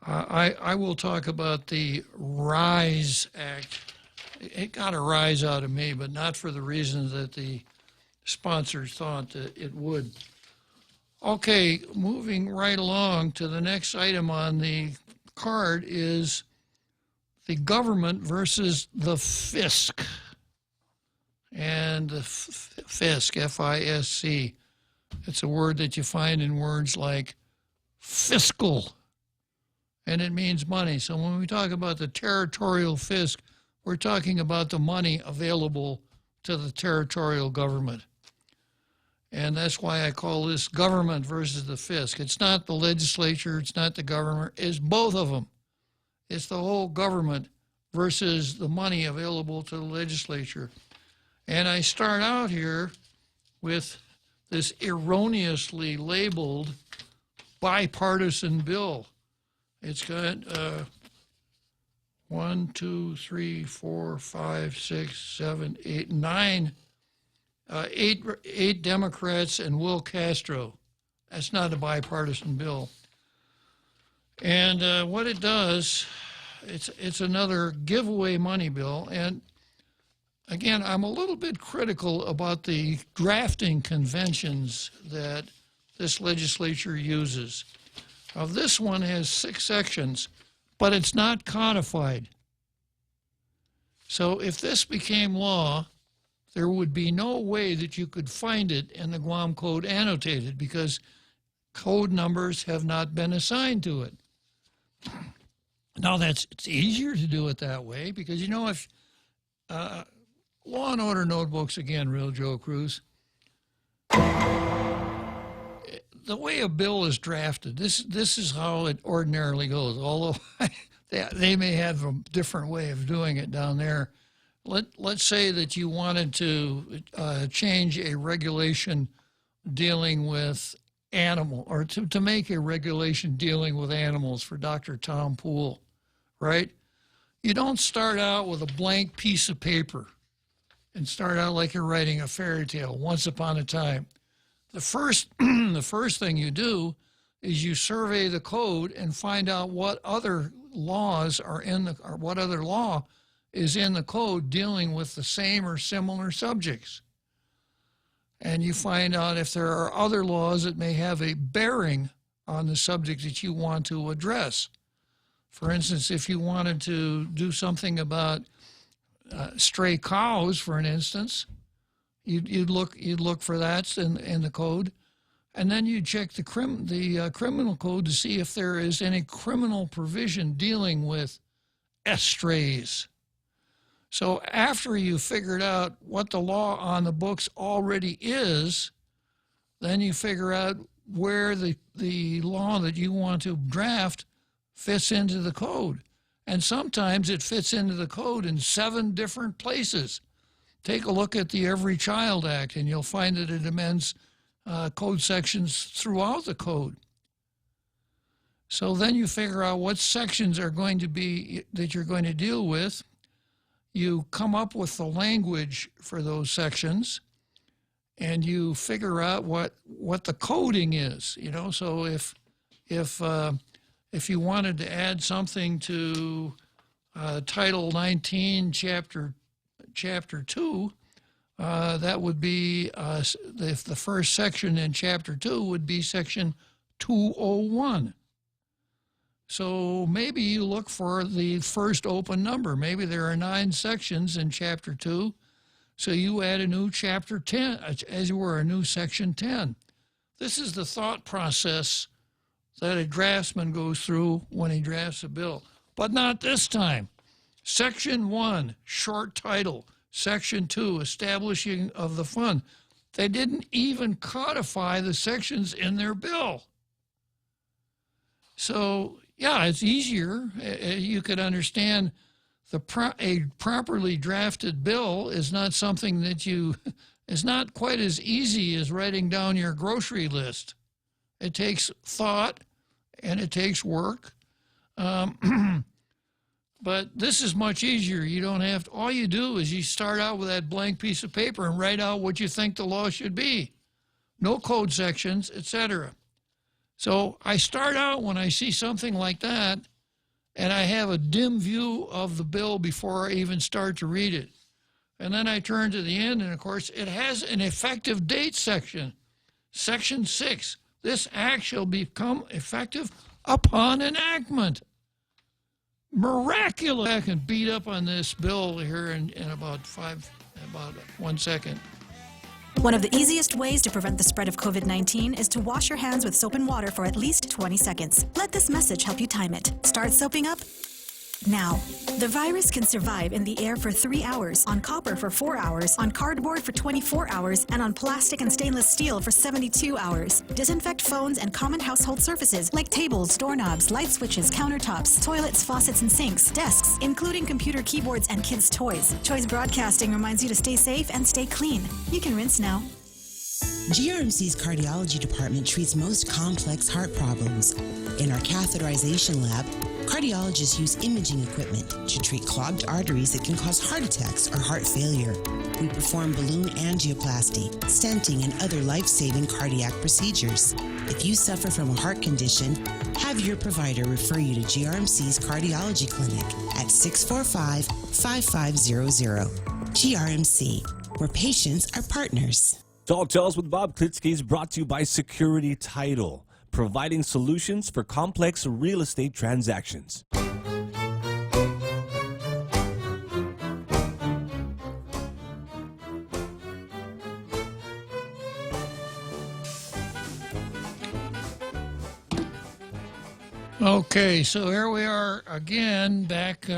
I will talk about the RISE Act. It got a rise out of me, but not for the reasons that the sponsors thought that it would. Okay, moving right along to the next item on the card is the government versus the fisc. And the fisc, F-I-S-C, it's a word that you find in words like fiscal, and it means money. So when we talk about the territorial fisc, we're talking about the money available to the territorial government. And that's why I call this government versus the fisc. It's not the legislature, it's not the government, it's both of them. It's the whole government versus the money available to the legislature. And I start out here with this erroneously labeled bipartisan bill. It's got 1, 2, 3, 4, 5, 6, 7, 8, 9, eight Democrats and Will Castro. That's not a bipartisan bill. And what it does, it's another giveaway money bill. And again, I'm a little bit critical about the drafting conventions that this legislature uses. Now, this one has 6 sections, but it's not codified. So if this became law, there would be no way that you could find it in the Guam Code annotated because code numbers have not been assigned to it. Now, it's easier to do it that way because, if Law and Order notebooks, again, Real Joe Cruz, the way a bill is drafted, this is how it ordinarily goes, although they may have a different way of doing it down there. Let's say that you wanted to change a regulation dealing with animal, or to make a regulation dealing with animals for Dr. Tom Poole, right? You don't start out with a blank piece of paper and start out like you're writing a fairy tale, once upon a time. The first thing you do is you survey the code and find out what other laws are or what other law is in the code dealing with the same or similar subjects. And you find out if there are other laws that may have a bearing on the subject that you want to address. For instance, if you wanted to do something about stray cows, for an instance, you'd look for that in the code, and then you check the criminal code to see if there is any criminal provision dealing with estrays. So after you figured out what the law on the books already is, then you figure out where the law that you want to draft fits into the code. And sometimes it fits into the code in 7 different places. Take a look at the Every Child Act, and you'll find that it amends code sections throughout the code. So then you figure out what sections are going to be that you're going to deal with. You come up with the language for those sections, and you figure out what the coding is. So if you wanted to add something to Title 19, Chapter 2, that would be if the first section in Chapter 2 would be Section 201. So maybe you look for the first open number. Maybe there are 9 sections in Chapter 2, so you add a new Chapter 10, as it were, a new Section 10. This is the thought process that a draftsman goes through when he drafts a bill. But not this time. Section 1, short title. Section 2, establishing of the fund. They didn't even codify the sections in their bill. So, yeah, it's easier. You could understand a properly drafted bill is not something that is not quite as easy as writing down your grocery list. It takes thought and it takes work. But this is much easier. You don't have to, all you do is you start out with that blank piece of paper and write out what you think the law should be. No code sections, etc. So I start out when I see something like that, and I have a dim view of the bill before I even start to read it. And then I turn to the end, and of course, it has an effective date section. Section 6, this act shall become effective upon enactment. Miraculous. I can beat up on this bill here in about 1 second. One of the easiest ways to prevent the spread of COVID-19 is to wash your hands with soap and water for at least 20 seconds. Let this message help you time it. Start soaping up now. The virus can survive in the air for 3 hours, on copper for 4 hours, on cardboard for 24 hours, and on plastic and stainless steel for 72 hours. Disinfect phones and common household surfaces like tables, doorknobs, light switches, countertops, toilets, faucets, and sinks, desks, including computer keyboards and kids' toys. Choice Broadcasting reminds you to stay safe and stay clean. You can rinse now. GRMC's cardiology department treats most complex heart problems. In our catheterization lab, cardiologists use imaging equipment to treat clogged arteries that can cause heart attacks or heart failure. We perform balloon angioplasty, stenting, and other life-saving cardiac procedures. If you suffer from a heart condition, have your provider refer you to GRMC's cardiology clinic at 645-5500. GRMC, where patients are partners. Tall Tales with Bob Klitzkie is brought to you by Security Title, providing solutions for complex real estate transactions. Okay, so here we are again, back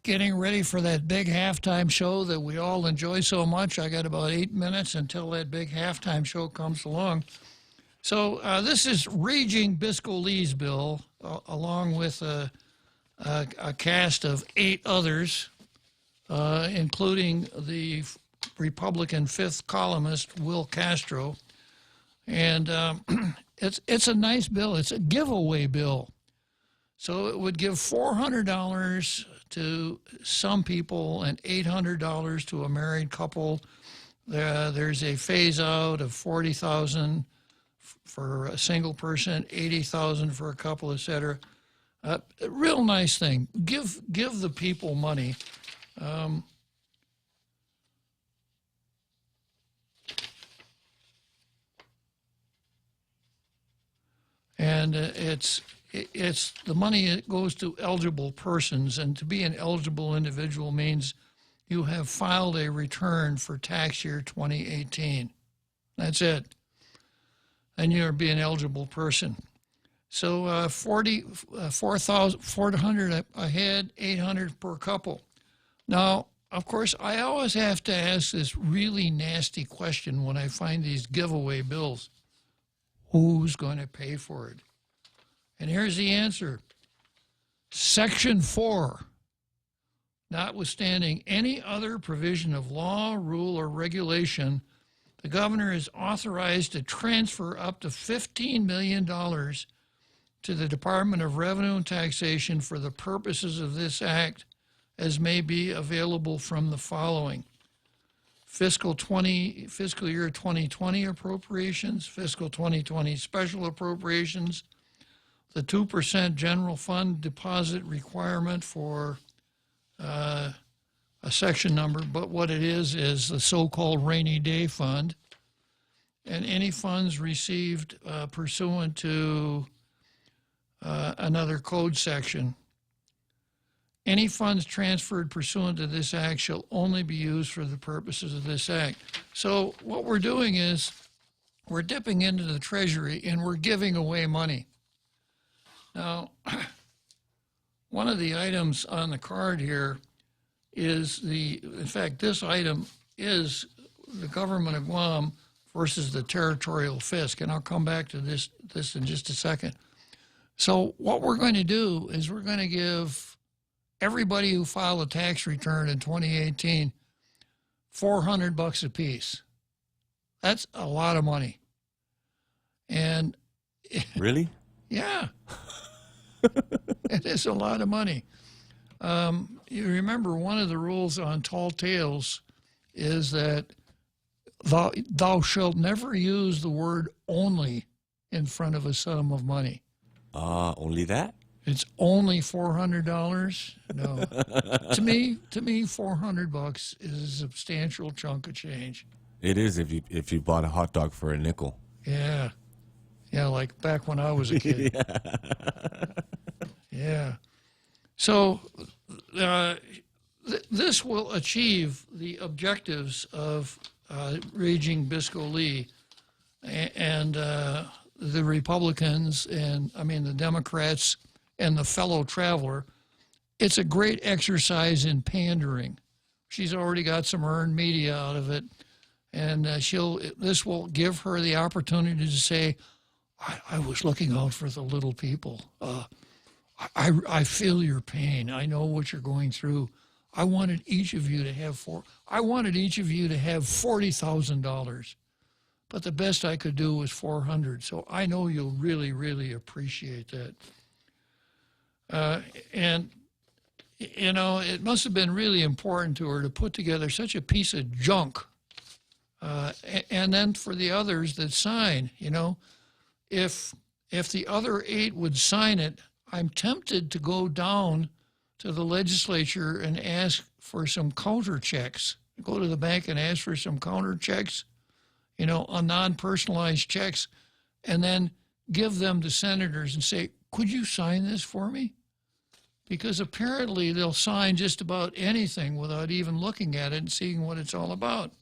getting ready for that big halftime show that we all enjoy so much. I got about 8 minutes until that big halftime show comes along. So this is Raging Bisco Lee's bill, along with a cast of 8 others, including the Republican fifth columnist, Will Castro. And it's a nice bill. It's a giveaway bill. So it would give $400 to some people and $800 to a married couple. There's a phase out of $40,000 for a single person, $80,000 for a couple, etc. A real nice thing. Give the people money. And it's the money that goes to eligible persons, and to be an eligible individual means you have filed a return for tax year 2018. That's it. And you're being an eligible person. So $400 a head, $800 per couple. Now, of course, I always have to ask this really nasty question when I find these giveaway bills. Who's going to pay for it? And here's the answer. Section 4, notwithstanding any other provision of law, rule, or regulation, the governor is authorized to transfer up to $15 million to the Department of Revenue and Taxation for the purposes of this act, as may be available from the following: fiscal year 2020 appropriations, fiscal 2020 special appropriations, the 2% general fund deposit requirement for a section number, but what it is the so-called rainy day fund, and any funds received pursuant to another code section. Any funds transferred pursuant to this act shall only be used for the purposes of this act. So what we're doing is we're dipping into the Treasury and we're giving away money. Now, one of the items on the card here is in fact, this item is the government of Guam versus the territorial fisc, and I'll come back to this in just a second. So what we're going to do is we're going to give everybody who filed a tax return in 2018 $400 a piece. That's a lot of money. And really? Yeah. It is a lot of money. You remember one of the rules on Tall Tales is that thou shalt never use the word only in front of a sum of money. Only that? It's only $400? No. To me, $400 is a substantial chunk of change. It is if you bought a hot dog for a nickel. Yeah. Yeah, like back when I was a kid. Yeah. So this will achieve the objectives of Raging Bisco Lee and the Republicans and, the Democrats and the fellow traveler. It's a great exercise in pandering. She's already got some earned media out of it, and this will give her the opportunity to say, I was looking out for the little people. I feel your pain. I know what you're going through. I wanted each of you to have $40,000. but the best I could do was 400. So I know you'll really, really appreciate that. And, you know, it must have been really important to her to put together such a piece of junk. And then for the others that sign, you know, if the other 8 would sign it, I'm tempted to go down to the legislature and ask for some counter checks. Go to the bank and ask for some counter checks, you know, on non-personalized checks, and then give them to senators and say, could you sign this for me? Because apparently they'll sign just about anything without even looking at it and seeing what it's all about.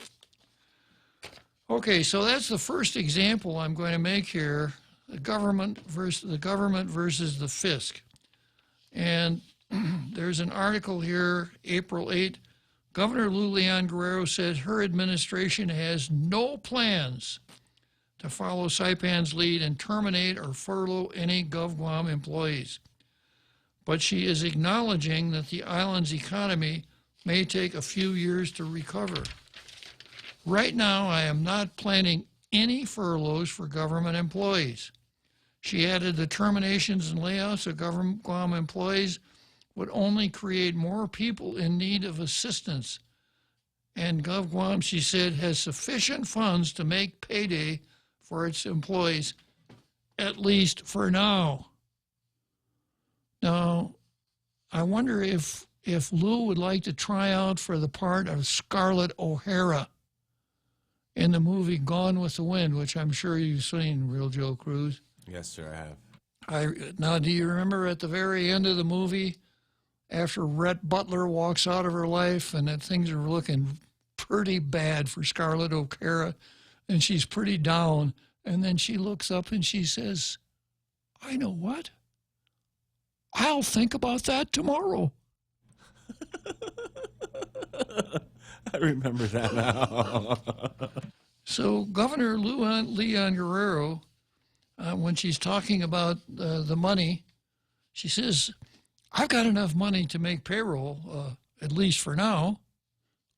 Okay, so that's the first example I'm going to make here, the government versus the fisc. And there's an article here, April 8. Governor Lou Leon Guerrero said her administration has no plans to follow Saipan's lead and terminate or furlough any GovGuam employees. But she is acknowledging that the island's economy may take a few years to recover. Right now, I am not planning any furloughs for government employees. She added the terminations and layoffs of GovGuam employees would only create more people in need of assistance. And GovGuam, she said, has sufficient funds to make payday for its employees, at least for now. Now, I wonder if Lou would like to try out for the part of Scarlett O'Hara in the movie Gone with the Wind, which I'm sure you've seen, Real Joe Cruz. Yes, sir, I have. Now, do you remember at the very end of the movie, after Rhett Butler walks out of her life and that things are looking pretty bad for Scarlett O'Hara, and she's pretty down, and then she looks up and she says, I know what? I'll think about that tomorrow. I remember that now. So Governor Leon Guerrero, when she's talking about the money, she says, I've got enough money to make payroll, at least for now.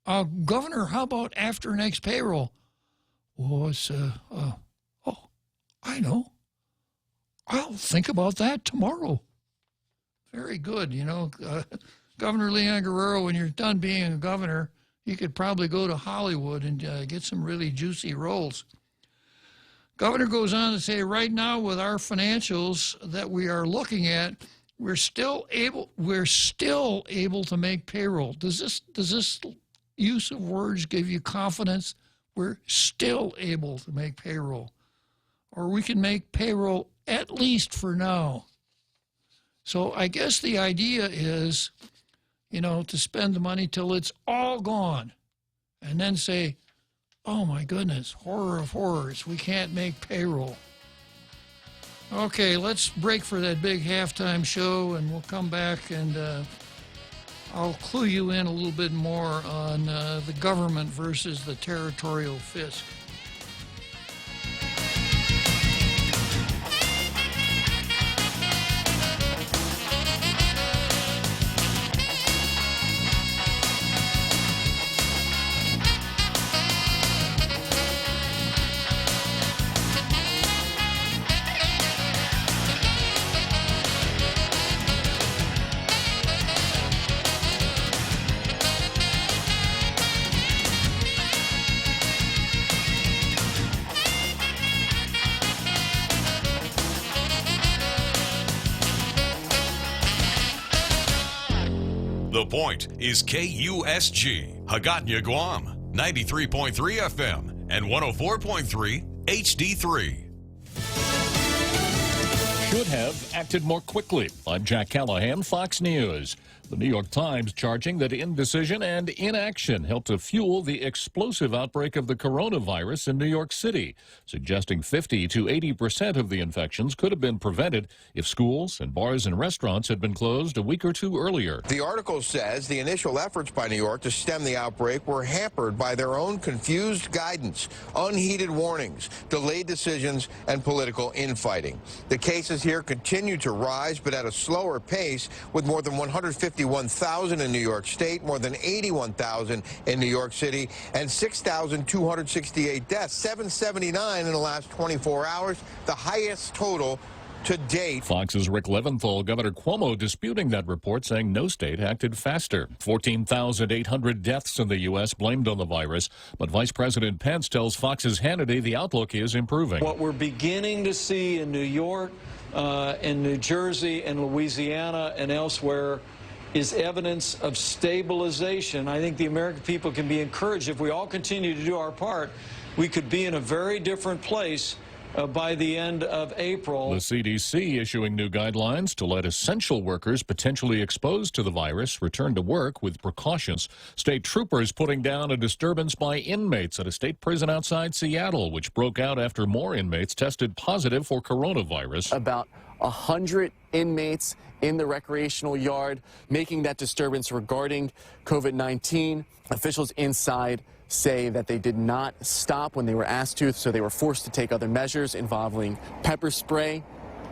Governor, how about after next payroll? Well, it's, I know. I'll think about that tomorrow. Very good. You know, Governor Leon Guerrero, when you're done being a governor, you could probably go to Hollywood and get some really juicy roles. Governor goes on to say, right now with our financials that we are looking at, we're still able to make payroll. Does this use of words give you confidence? We're still able to make payroll. Or we can make payroll at least for now. So I guess the idea is, you know, to spend the money till it's all gone and then say, oh my goodness, horror of horrors, we can't make payroll. Okay, let's break for that big halftime show and we'll come back and I'll clue you in a little bit more on the government versus the territorial fisc. The Point is KUSG, Hagåtña, Guam, 93.3 FM and 104.3 HD3. Should have acted more quickly. I'm Jack Callahan, Fox News. The New York Times charging that indecision and inaction helped to fuel the explosive outbreak of the coronavirus in New York City, suggesting 50 to 80% of the infections could have been prevented if schools and bars and restaurants had been closed a week or two earlier. The article says the initial efforts by New York to stem the outbreak were hampered by their own confused guidance, unheeded warnings, delayed decisions, and political infighting. The cases cases here continue to rise, but at a slower pace, with more than 151,000 in New York State, more than 81,000 in New York City, and 6,268 deaths, 779 in the last 24 hours, the highest total to date. Fox's Rick Leventhal, Governor Cuomo disputing that report, saying no state acted faster. 14,800 deaths in the U.S. blamed on the virus, but Vice President Pence tells Fox's Hannity the outlook is improving. What we're beginning to see in New York, in New Jersey, and Louisiana, and elsewhere is evidence of stabilization. I think the American people can be encouraged. If we all continue to do our part, we could be in a very different place by the end of April. The CDC issuing new guidelines to let essential workers potentially exposed to the virus return to work with precautions. State troopers putting down a disturbance by inmates at a state prison outside Seattle, which broke out after more inmates tested positive for coronavirus. About 100 inmates in the recreational yard making that disturbance regarding COVID-19. Officials inside say that they did not stop when they were asked to, so they were forced to take other measures involving pepper spray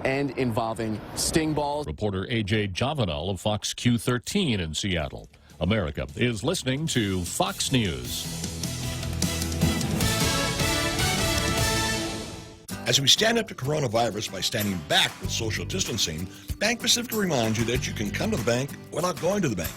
and involving sting balls. Reporter A.J. Javanal of Fox Q13 in Seattle. America is listening to Fox News. As we stand up to coronavirus by standing back with social distancing, Bank Pacific reminds you that you can come to the bank without going to the bank.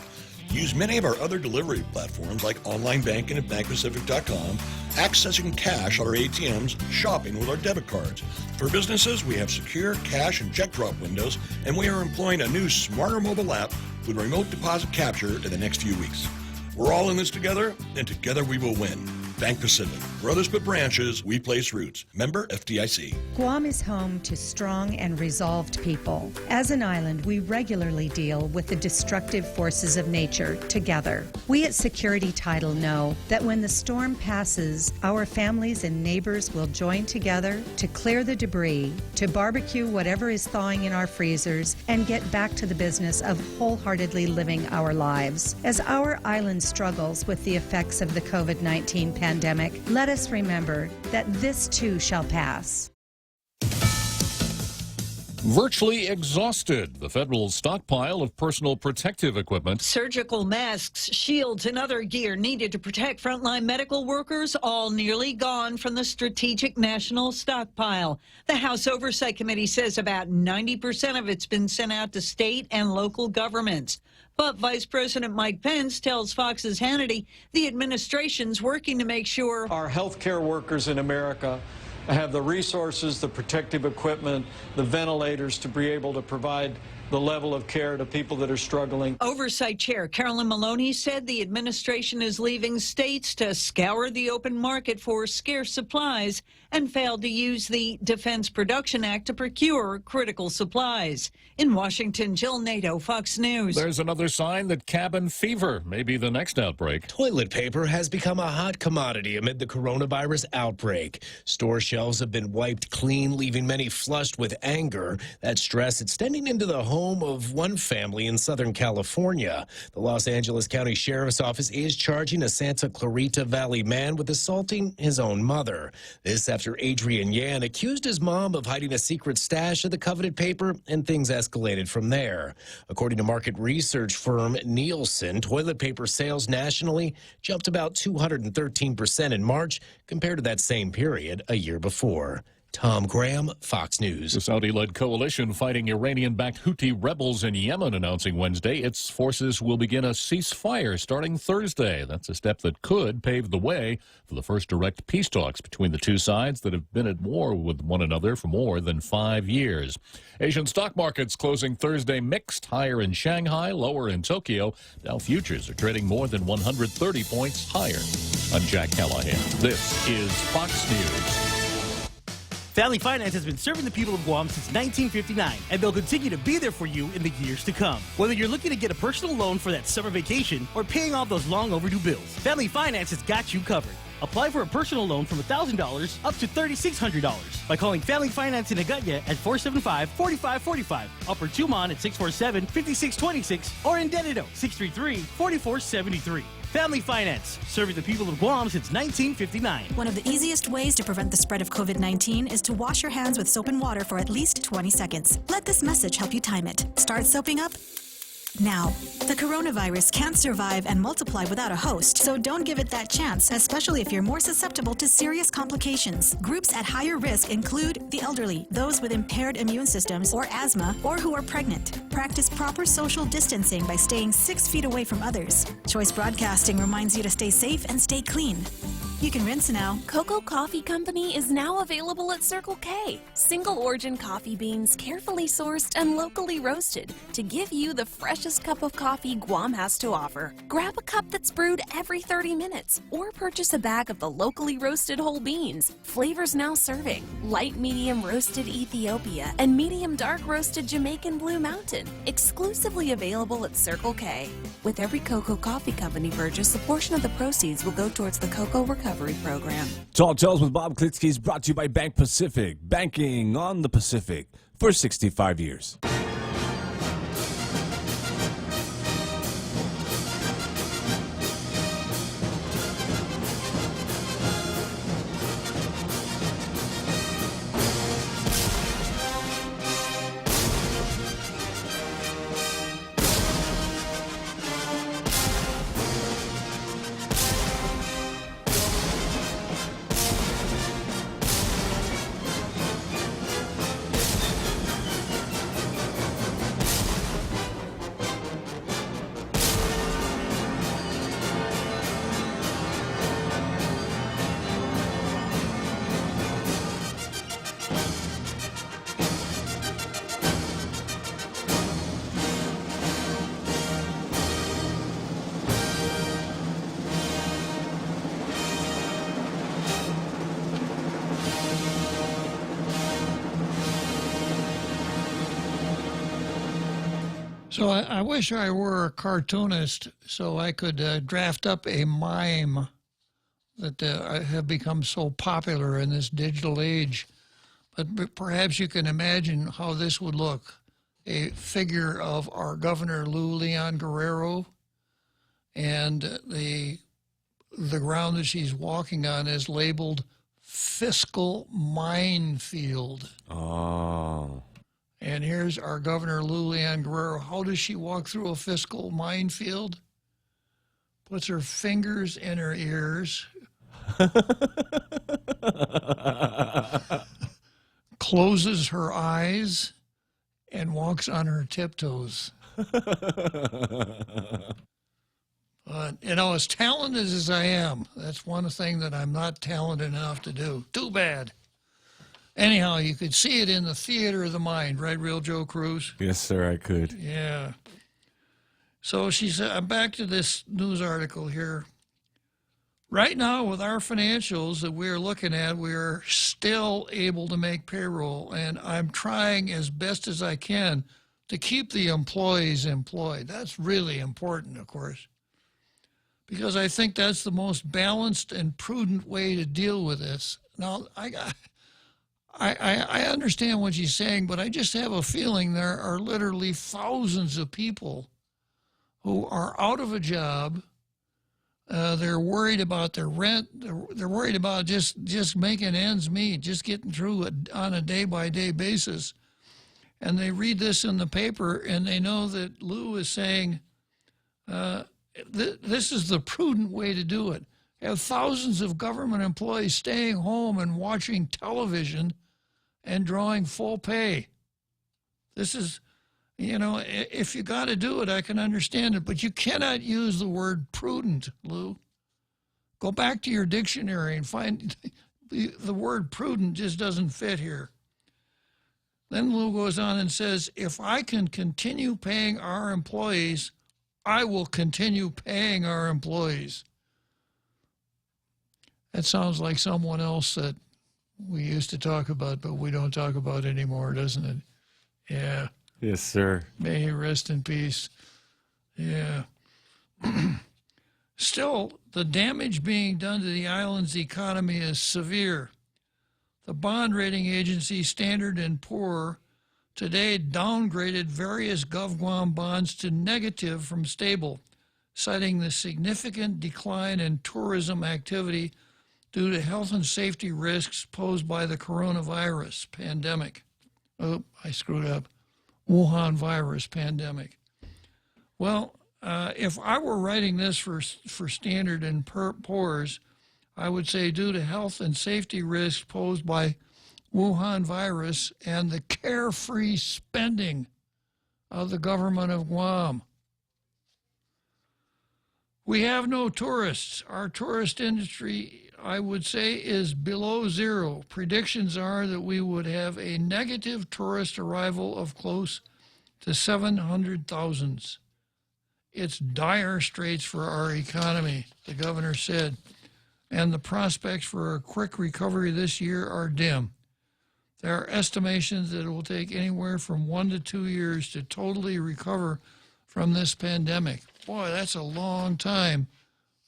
Use many of our other delivery platforms like online banking at bankpacific.com, accessing cash at our ATMs, shopping with our debit cards. For businesses, we have secure cash and check drop windows, and we are employing a new smarter mobile app with remote deposit capture in the next few weeks. We're all in this together, and together we will win. Bank Pacific. Where others put branches, we place roots. Member FDIC. Guam is home to strong and resolved people. As an island, we regularly deal with the destructive forces of nature together. We at Security Title know that when the storm passes, our families and neighbors will join together to clear the debris, to barbecue whatever is thawing in our freezers, and get back to the business of wholeheartedly living our lives. As our island struggles with the effects of the COVID-19 pandemic, let us remember that this too shall pass. Virtually exhausted, the federal stockpile of personal protective equipment. Surgical masks, shields, and other gear needed to protect frontline medical workers all nearly gone from the Strategic National Stockpile. The House Oversight Committee says about 90% of it's been sent out to state and local governments. But Vice President Mike Pence tells Fox's Hannity the administration's working to make sure our healthcare workers in America have the resources, the protective equipment, the ventilators to be able to provide the level of care to people that are struggling. Oversight Chair Carolyn Maloney said the administration is leaving states to scour the open market for scarce supplies and failed to use the Defense Production Act to procure critical supplies. In Washington, Jill Nato, Fox News. There's another sign that cabin fever may be the next outbreak. Toilet paper has become a hot commodity amid the coronavirus outbreak. Store shelves have been wiped clean, leaving many flushed with anger. That stress extending into the home of one family in Southern California. The Los Angeles County Sheriff's Office is charging a Santa Clarita Valley man with assaulting his own mother. This after Adrian Yan accused his mom of hiding a secret stash of the coveted paper, and things escalated from there. According to market research firm Nielsen, toilet paper sales nationally jumped about 213% in March compared to that same period a year before. Tom Graham, Fox News. The Saudi-led coalition fighting Iranian-backed Houthi rebels in Yemen announcing Wednesday its forces will begin a ceasefire starting Thursday. That's a step that could pave the way for the first direct peace talks between the two sides that have been at war with one another for more than 5 years. Asian stock markets closing Thursday mixed, higher in Shanghai, lower in Tokyo. Dow futures are trading more than 130 points higher. I'm Jack Callahan. This is Fox News. Family Finance has been serving the people of Guam since 1959, and they'll continue to be there for you in the years to come. Whether you're looking to get a personal loan for that summer vacation or paying off those long overdue bills, Family Finance has got you covered. Apply for a personal loan from $1,000 up to $3,600 by calling Family Finance in Agutya at 475-4545, Upper Tumon at 647-5626, or in Dededo 633-4473. Family Finance, serving the people of Guam since 1959. One of the easiest ways to prevent the spread of COVID-19 is to wash your hands with soap and water for at least 20 seconds. Let this message help you time it. Start soaping up now. The coronavirus can't survive and multiply without a host, so don't give it that chance, especially if you're more susceptible to serious complications. Groups at higher risk include the elderly, those with impaired immune systems or asthma, or who are pregnant. Practice proper social distancing by staying 6 feet away from others. Choice Broadcasting reminds you to stay safe and stay clean. You can rinse now. Cocoa Coffee Company is now available at Circle K. Single origin coffee beans carefully sourced and locally roasted to give you the freshest cup of coffee Guam has to offer. Grab a cup that's brewed every 30 minutes or purchase a bag of the locally roasted whole beans. Flavors now serving: light medium roasted Ethiopia and medium dark roasted Jamaican Blue Mountain. Exclusively available at Circle K. With every Cocoa Coffee Company purchase, a portion of the proceeds will go towards the Cocoa Recovery Program. Tall Tales with Bob Klitzkie is brought to you by Bank Pacific, banking on the Pacific for 65 years. So I wish I were a cartoonist so I could draft up a mime that have become so popular in this digital age. But perhaps you can imagine how this would look. A figure of our Governor Lou Leon Guerrero, and the ground that she's walking on is labeled fiscal minefield. Oh. And here's our Governor Lou Leon Guerrero. How does she walk through a fiscal minefield? Puts her fingers in her ears. Closes her eyes and walks on her tiptoes. You know, as talented as I am, that's one thing that I'm not talented enough to do. Too bad. Anyhow, you could see it in the theater of the mind, right, Real Joe Cruz? Yes, sir, I could. Yeah. So she said, I'm back to this news article here. Right now, with our financials that we're looking at, we're still able to make payroll, and I'm trying as best as I can to keep the employees employed. That's really important, of course, because I think that's the most balanced and prudent way to deal with this. Now, I understand what she's saying, but I just have a feeling there are literally thousands of people who are out of a job. They're worried about their rent. They're worried about just making ends meet, just getting through it on a day-by-day basis. And they read this in the paper, and they know that Lou is saying, this is the prudent way to do it. Have thousands of government employees staying home and watching television and drawing full pay. This is, you know, if you got to do it, I can understand it, but you cannot use the word prudent, Lou. Go back to your dictionary and find the word prudent just doesn't fit here. Then Lou goes on and says, if I can continue paying our employees, I will continue paying our employees. That sounds like someone else that we used to talk about, but we don't talk about anymore, doesn't it? Yeah. Yes, sir. May he rest in peace. Yeah. still, the damage being done to the island's economy is severe. The bond rating agency Standard & Poor today downgraded various GovGuam bonds to negative from stable, citing the significant decline in tourism activity due to health and safety risks posed by the coronavirus pandemic. Oh, I screwed up. Wuhan virus pandemic. Well, if I were writing this for Standard and Poor's, I would say due to health and safety risks posed by Wuhan virus and the carefree spending of the government of Guam. We have no tourists. Our tourist industry, I would say, is below zero. Predictions are that we would have a negative tourist arrival of close to 700,000. It's dire straits for our economy, the governor said, and the prospects for a quick recovery this year are dim. There are estimations that it will take anywhere from 1 to 2 years to totally recover from this pandemic. Boy, that's a long time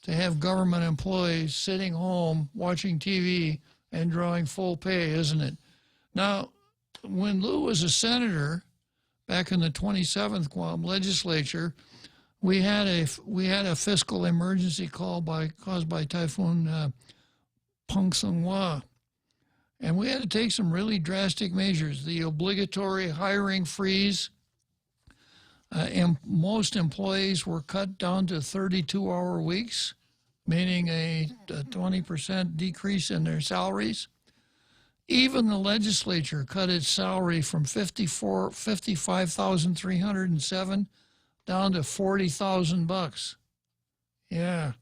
to have government employees sitting home watching TV and drawing full pay, isn't it? Now, when Lou was a senator back in the 27th Guam legislature, we had a fiscal emergency caused by Typhoon Pangsangwa, and we had to take some really drastic measures. The obligatory hiring freeze. Most employees were cut down to 32-hour weeks, meaning a 20% decrease in their salaries. Even the legislature cut its salary from $55,307 down to $40,000. Yeah.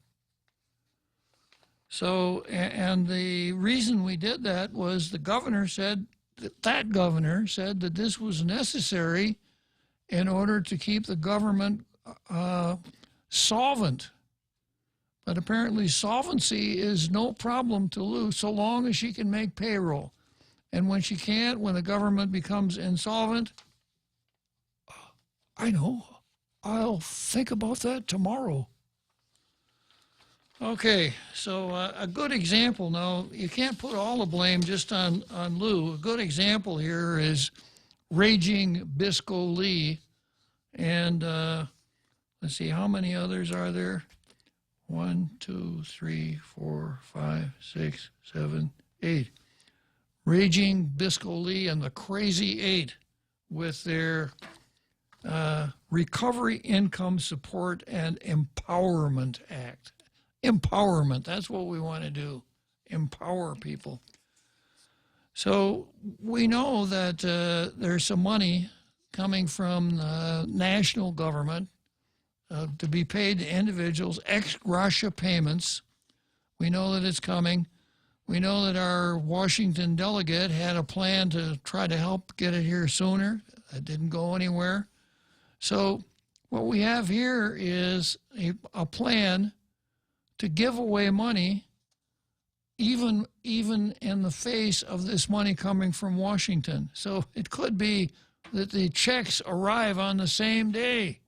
So, and the reason we did that was the governor said that this was necessary in order to keep the government solvent. But apparently solvency is no problem to Lou so long as she can make payroll. And when she can't, when the government becomes insolvent, I know, I'll think about that tomorrow. Okay, so a good example now, you can't put all the blame just on Lou. A good example here is Raging Bisco Lee, and let's see, how many others are there? 1, 2, 3, 4, 5, 6, 7, 8. Raging Bisco Lee and the Crazy Eight with their Recovery Income Support and Empowerment Act. Empowerment, that's what we want to do, empower people. So we know that there's some money coming from the national government to be paid to individuals, ex gratia payments. We know that it's coming. We know that our Washington delegate had a plan to try to help get it here sooner. That didn't go anywhere. So what we have here is a plan to give away money even in the face of this money coming from Washington. So it could be that the checks arrive on the same day.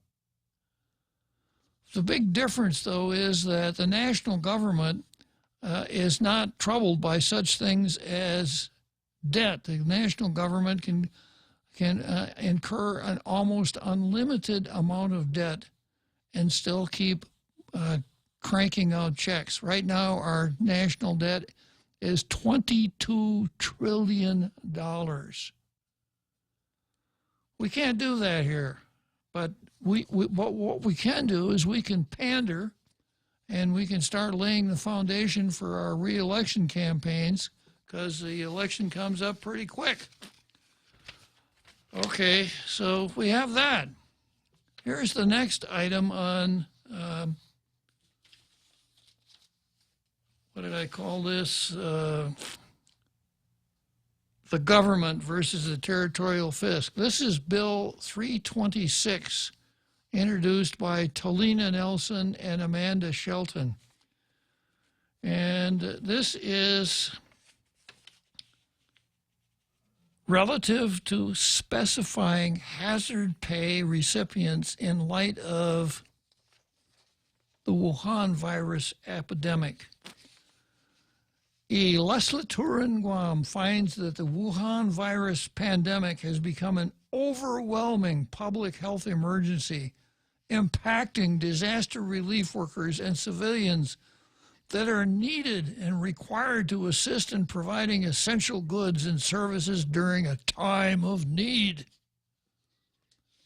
The big difference, though, is that the national government is not troubled by such things as debt. The national government can incur an almost unlimited amount of debt and still keep cranking out checks. Right now, our national debt is $22 trillion. We can't do that here, but what we can do is we can pander, and we can start laying the foundation for our re-election campaigns, because the election comes up pretty quick. Okay, so we have that. Here's the next item on what did I call this? The government versus the territorial fisc. This is Bill 326, introduced by Talina Nelson and Amanda Shelton. And this is relative to specifying hazard pay recipients in light of the the Wuhan virus epidemic. A legislature in Guam finds that the Wuhan virus pandemic has become an overwhelming public health emergency, impacting disaster relief workers and civilians that are needed and required to assist in providing essential goods and services during a time of need.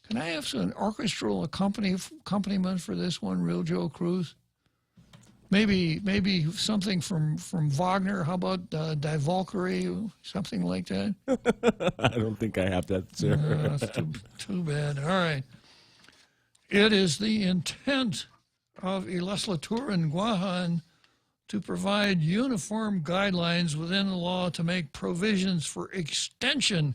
Can I have an orchestral accompaniment for this one, Real Joe Cruz? Maybe something from Wagner. How about Die Valkyrie, something like that? I don't think I have that, sir. That's too bad. All right. It is the intent of a legislature in Guam to provide uniform guidelines within the law to make provisions for extension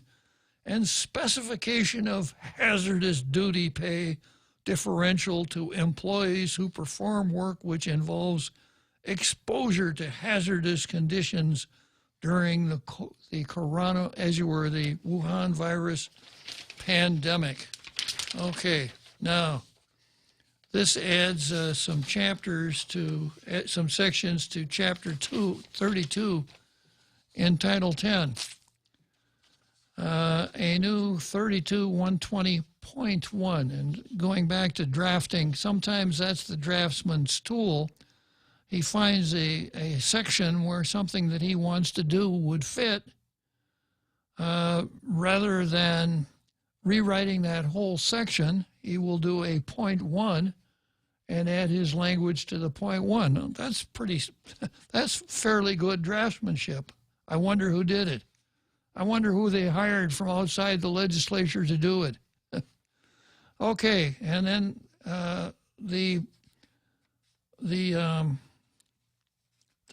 and specification of hazardous duty pay differential to employees who perform work which involves exposure to hazardous conditions during the Wuhan virus pandemic. Okay, now this adds some sections to Chapter 32 in Title 10. A new 32-120.1, and going back to drafting, sometimes that's the draftsman's tool. He finds a section where something that he wants to do would fit, rather than rewriting that whole section. He will do a point 1 and add his language to the point 1. That's fairly good draftsmanship. I wonder who did it. I wonder who they hired from outside the legislature to do it. Okay, and then the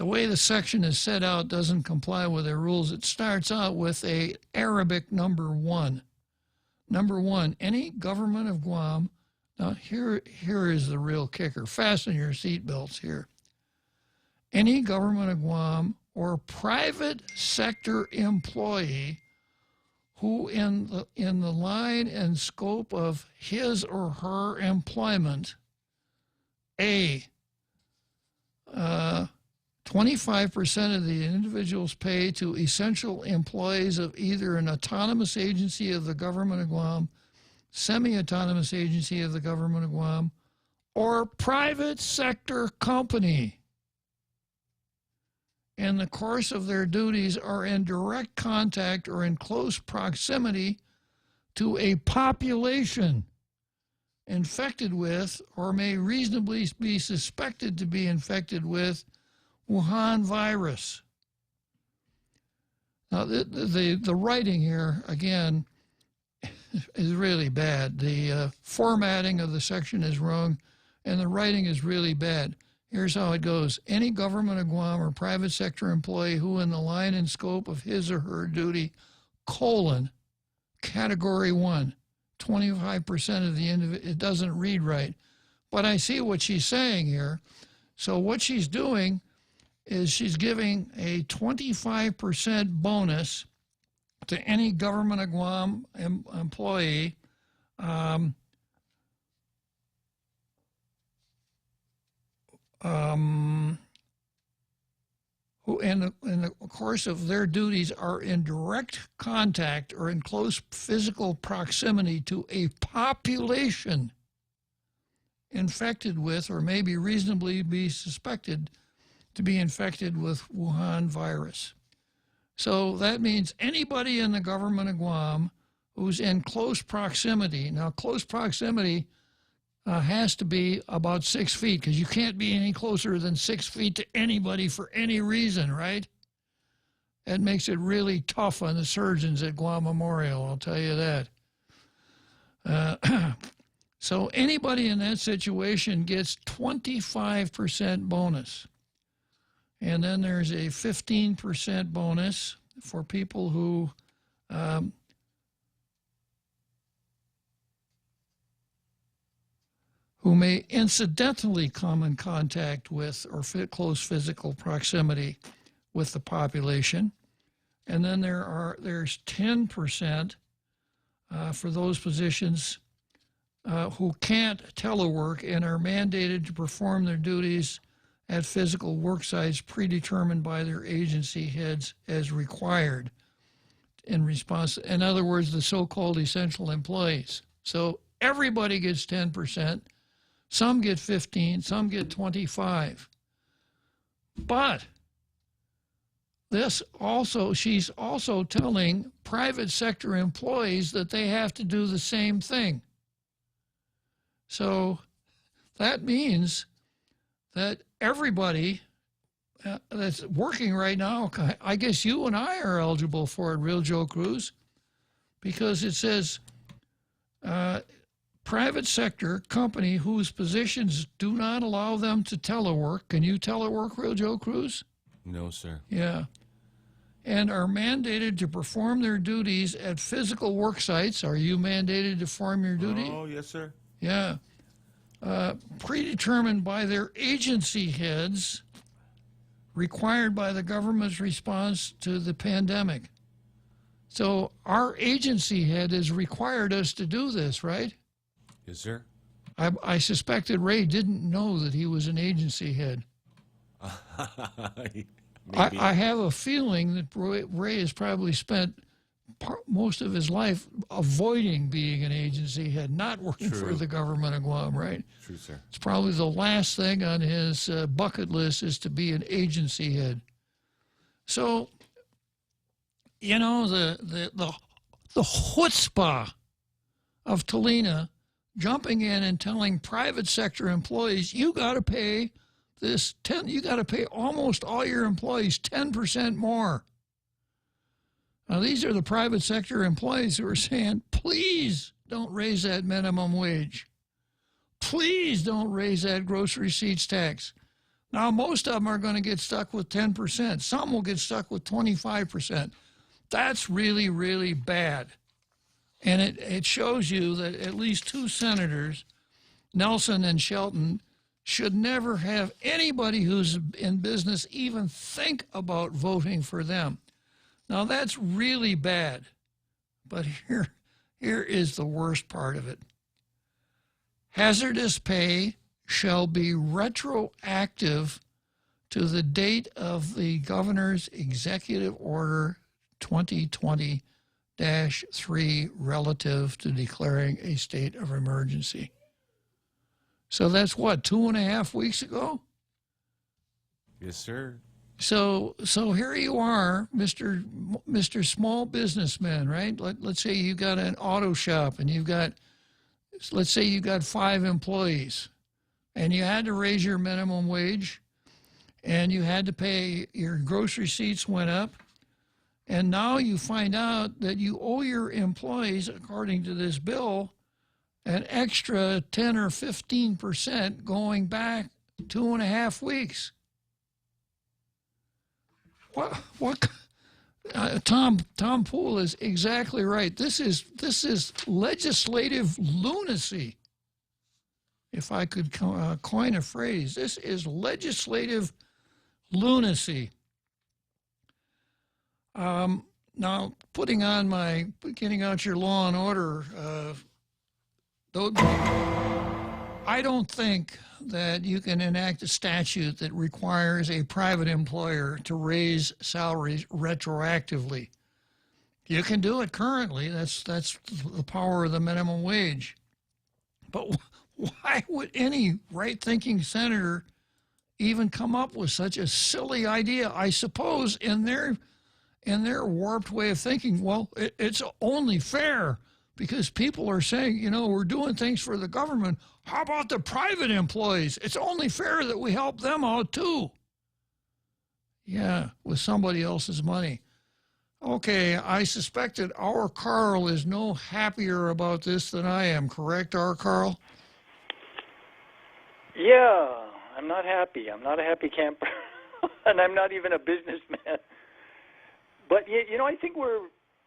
way the section is set out doesn't comply with their rules. It starts out with a Arabic number 1. Number 1, any government of Guam. Now here is the real kicker. Fasten your seatbelts here. Any government of Guam or private sector employee who in the line and scope of his or her employment, 25% of the individual's pay to essential employees of either an autonomous agency of the government of Guam, semi-autonomous agency of the government of Guam, or private sector company in the course of their duties are in direct contact or in close proximity to a population infected with or may reasonably be suspected to be infected with Wuhan virus. Now, the writing here, again, is really bad. The formatting of the section is wrong, and the writing is really bad. Here's how it goes. Any government of Guam or private sector employee who in the line and scope of his or her duty, category 1, 25% of the individual, it doesn't read right. But I see what she's saying here. So what she's doing is she's giving a 25% bonus to any government of Guam employee who in the course of their duties are in direct contact or in close physical proximity to a population infected with or may be reasonably be suspected to be infected with Wuhan virus. So that means anybody in the government of Guam who's in close proximity. Now, close proximity has to be about 6 feet, because you can't be any closer than 6 feet to anybody for any reason, right? That makes it really tough on the surgeons at Guam Memorial, I'll tell you that. So anybody in that situation gets 25% bonus. And then there's a 15% bonus for people who may incidentally come in contact with or close physical proximity with the population. And then there's 10% for those positions who can't telework and are mandated to perform their duties at physical work sites predetermined by their agency heads as required in response. In other words, the so-called essential employees. So everybody gets 10%. Some get 15, some get 25. But she's also telling private sector employees that they have to do the same thing. So that means that everybody that's working right now, I guess you and I are eligible for it, Real Joe Cruz, because it says private sector company whose positions do not allow them to telework. Can you telework, Real Joe Cruz? No, sir. Yeah. And are mandated to perform their duties at physical work sites. Are you mandated to perform your duty? Oh, yes, sir. Yeah. Predetermined by their agency heads, required by the government's response to the pandemic. So our agency head has required us to do this, right? Yes, sir. I suspect that Ray didn't know that he was an agency head. I have a feeling that Ray has probably spent most of his life avoiding being an agency head, not working for the government of Guam, right? True, sir. It's probably the last thing on his bucket list is to be an agency head. So, you know, the chutzpah of Talina jumping in and telling private sector employees, you got to pay you got to pay almost all your employees 10% more. Now, these are the private sector employees who are saying, please don't raise that minimum wage. Please don't raise that gross receipts tax. Now, most of them are going to get stuck with 10%. Some will get stuck with 25%. That's really, really bad. And it shows you that at least two senators, Nelson and Shelton, should never have anybody who's in business even think about voting for them. Now, that's really bad. But here is the worst part of it. Hazardous pay shall be retroactive to the date of the governor's executive order 2020-3 relative to declaring a state of emergency. So that's what, 2.5 weeks ago? Yes, sir. So here you are, Mr. Small Businessman, right? Let's say you got an auto shop and let's say you got 5 employees and you had to raise your minimum wage and you had to pay, your gross receipts went up, and now you find out that you owe your employees, according to this bill, an extra 10 or 15% going back 2.5 weeks. What? Tom Poole is exactly right. This is legislative lunacy. If I could coin a phrase, this is legislative lunacy. Now, getting out your Law and Order. I don't think that you can enact a statute that requires a private employer to raise salaries retroactively. You can do it currently. That's the power of the minimum wage. But why would any right-thinking senator even come up with such a silly idea? I suppose in their warped way of thinking, well, it's only fair because people are saying, you know, we're doing things for the government. How about the private employees? It's only fair that we help them out too. Yeah, with somebody else's money. Okay, I suspect that our Carl is no happier about this than I am, correct, our Carl? Yeah, I'm not happy. I'm not a happy camper, and I'm not even a businessman. But, you know, I think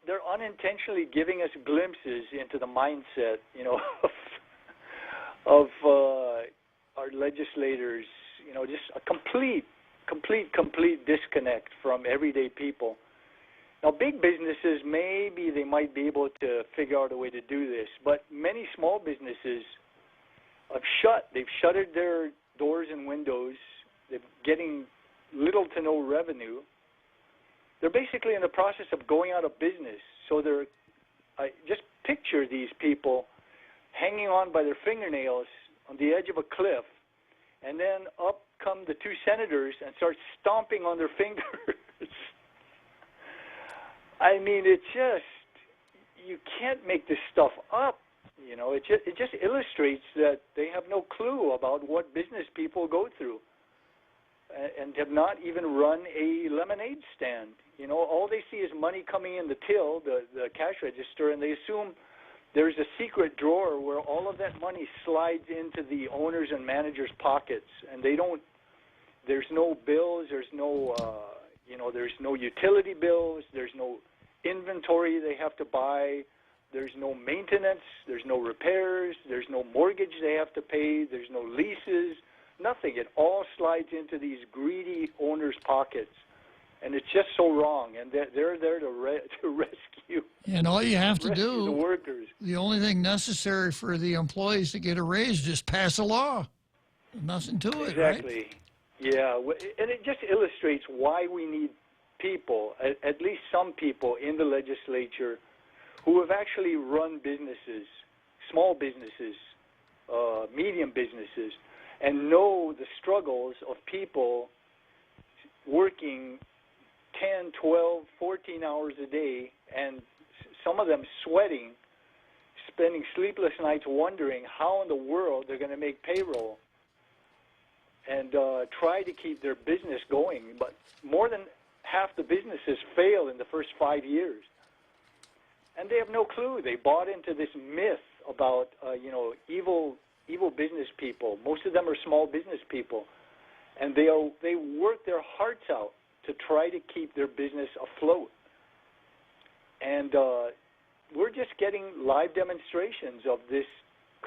they're unintentionally giving us glimpses into the mindset, you know, of our legislators, you know, just a complete disconnect from everyday people. Now, big businesses, maybe they might be able to figure out a way to do this, but many small businesses have shut. They've shuttered their doors and windows. They're getting little to no revenue. They're basically in the process of going out of business. So just picture these people hanging on by their fingernails on the edge of a cliff, and then up come the two senators and start stomping on their fingers. I mean, you can't make this stuff up. You know, it just illustrates that they have no clue about what business people go through, and have not even run a lemonade stand. You know, all they see is money coming in the till, the cash register, and they assume there's a secret drawer where all of that money slides into the owners and managers' pockets, and there's no bills, there's no utility bills, there's no inventory they have to buy, there's no maintenance, there's no repairs, there's no mortgage they have to pay, there's no leases, nothing. It all slides into these greedy owners' pockets, and it's just so wrong. And they're there to rescue. And all you have to do, the workers. The only thing necessary for the employees to get a raise is just pass a law. Nothing to it, Exactly. right? Yeah, and it just illustrates why we need people, at least some people in the legislature, who have actually run businesses, small businesses, medium businesses, and know the struggles of people working 10, 12, 14 hours a day, and some of them sweating, spending sleepless nights wondering how in the world they're going to make payroll and try to keep their business going. But more than half the businesses fail in the first 5 years. And they have no clue. They bought into this myth about, evil business people. Most of them are small business people. And they work their hearts out to try to keep their business afloat. And we're just getting live demonstrations of this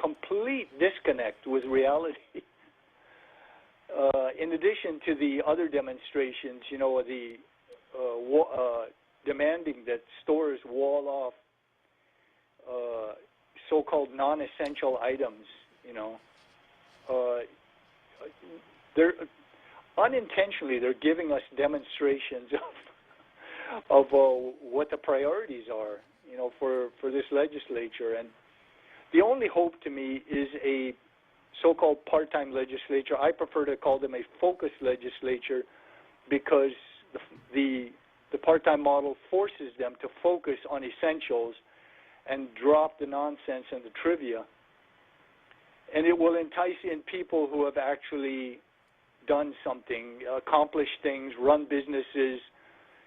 complete disconnect with reality. In addition to the other demonstrations, demanding that stores wall off so-called non-essential items, they're unintentionally they're giving us demonstrations of what the priorities are, for this legislature. And the only hope to me is a so-called part-time legislature. I prefer to call them a focused legislature because the part-time model forces them to focus on essentials and drop the nonsense and the trivia. And it will entice in people who have actually done something, accomplished things, run businesses,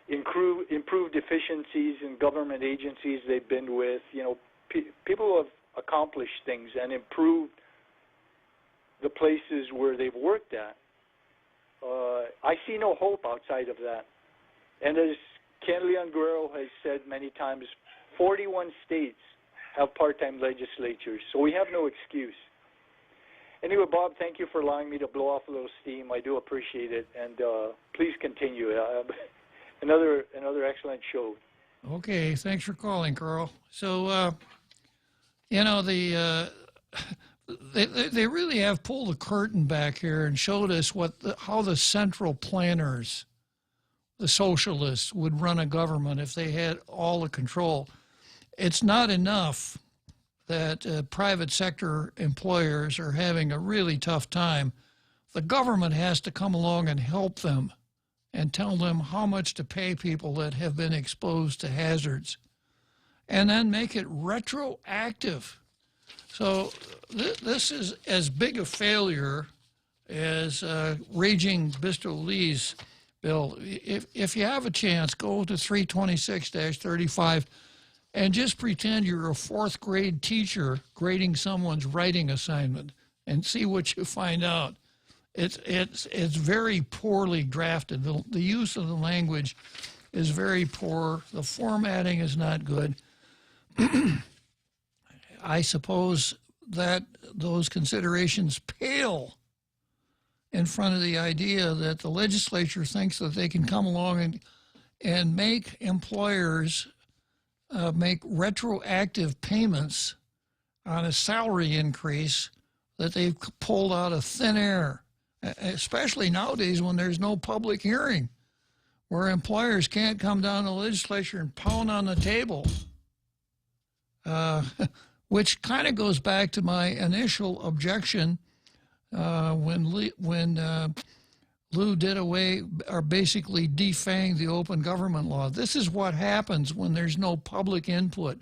improved efficiencies in government agencies they've been with, people who have accomplished things and improved the places where they've worked at. I see no hope outside of that. And as Ken Leon Guerrero has said many times, 41 states have part-time legislatures, so we have no excuse. Anyway, Bob, thank you for allowing me to blow off a little steam. I do appreciate it, and please continue. Another excellent show. Okay, thanks for calling, Carl. So, they really have pulled the curtain back here and showed us how the central planners, the socialists, would run a government if they had all the control. It's not enough that private sector employers are having a really tough time. The government has to come along and help them and tell them how much to pay people that have been exposed to hazards, and then make it retroactive. So this is as big a failure as Raging Bistro Lee's bill. If you have a chance, go to 326-35 and just pretend you're a fourth grade teacher grading someone's writing assignment and see what you find out. It's very poorly drafted. The use of the language is very poor. The formatting is not good. I suppose that those considerations pale in front of the idea that the legislature thinks that they can come along and make employers make retroactive payments on a salary increase that they've pulled out of thin air, especially nowadays when there's no public hearing, where employers can't come down to the legislature and pound on the table, which kind of goes back to my initial objection when Lou did away or basically defanged the open government law. This is what happens when there's no public input.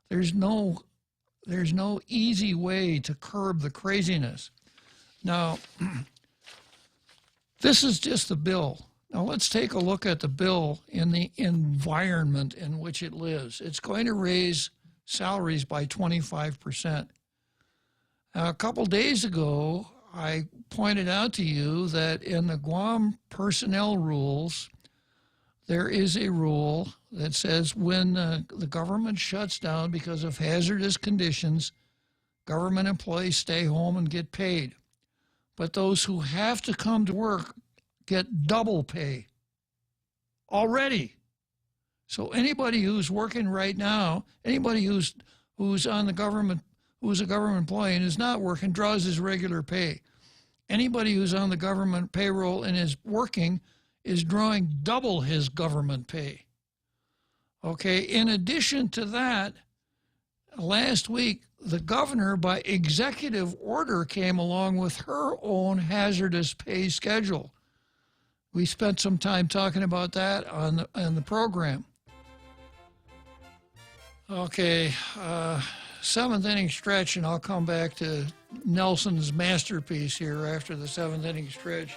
There's no easy way to curb the craziness. Now, this is just the bill. Now let's take a look at the bill in the environment in which it lives. It's going to raise salaries by 25%. Now, a couple days ago, I pointed out to you that in the Guam personnel rules, there is a rule that says when the government shuts down because of hazardous conditions, government employees stay home and get paid. But those who have to come to work get double pay already. So anybody who's working right now, anybody who's on the government, who's a government employee and is not working, draws his regular pay. Anybody who's on the government payroll and is working is drawing double his government pay. Okay, in addition to that, last week, the governor, by executive order, came along with her own hazardous pay schedule. We spent some time talking about that on the program. Okay, seventh inning stretch, and I'll come back to Nelson's masterpiece here after the seventh inning stretch.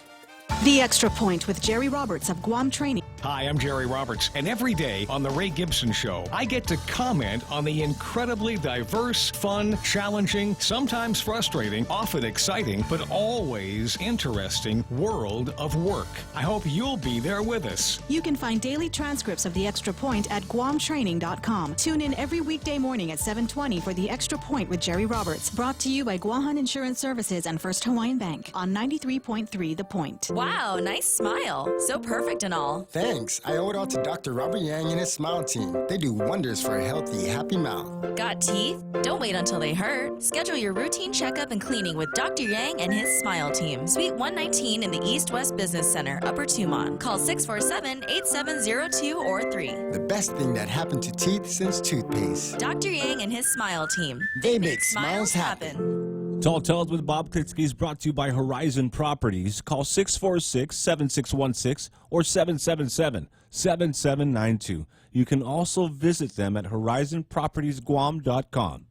The Extra Point with Jerry Roberts of Guam Training. Hi, I'm Jerry Roberts, and every day on The Ray Gibson Show, I get to comment on the incredibly diverse, fun, challenging, sometimes frustrating, often exciting, but always interesting world of work. I hope you'll be there with us. You can find daily transcripts of The Extra Point at guamtraining.com. Tune in every weekday morning at 7:20 for The Extra Point with Jerry Roberts, brought to you by Guahan Insurance Services and First Hawaiian Bank on 93.3 The Point. Wow, nice smile. So perfect and all. Thanks. I owe it all to Dr. Robert Yang and his Smile team. They do wonders for a healthy, happy mouth. Got teeth? Don't wait until they hurt. Schedule your routine checkup and cleaning with Dr. Yang and his Smile team. Suite 119 in the East West Business Center, Upper Tumon. Call 647-8702 or 3. The best thing that happened to teeth since toothpaste. Dr. Yang and his Smile team. They make smiles happen. Tall Tales with Bob Klitzkie is brought to you by Horizon Properties. Call 646-7616 or 777-7792. You can also visit them at horizonpropertiesguam.com.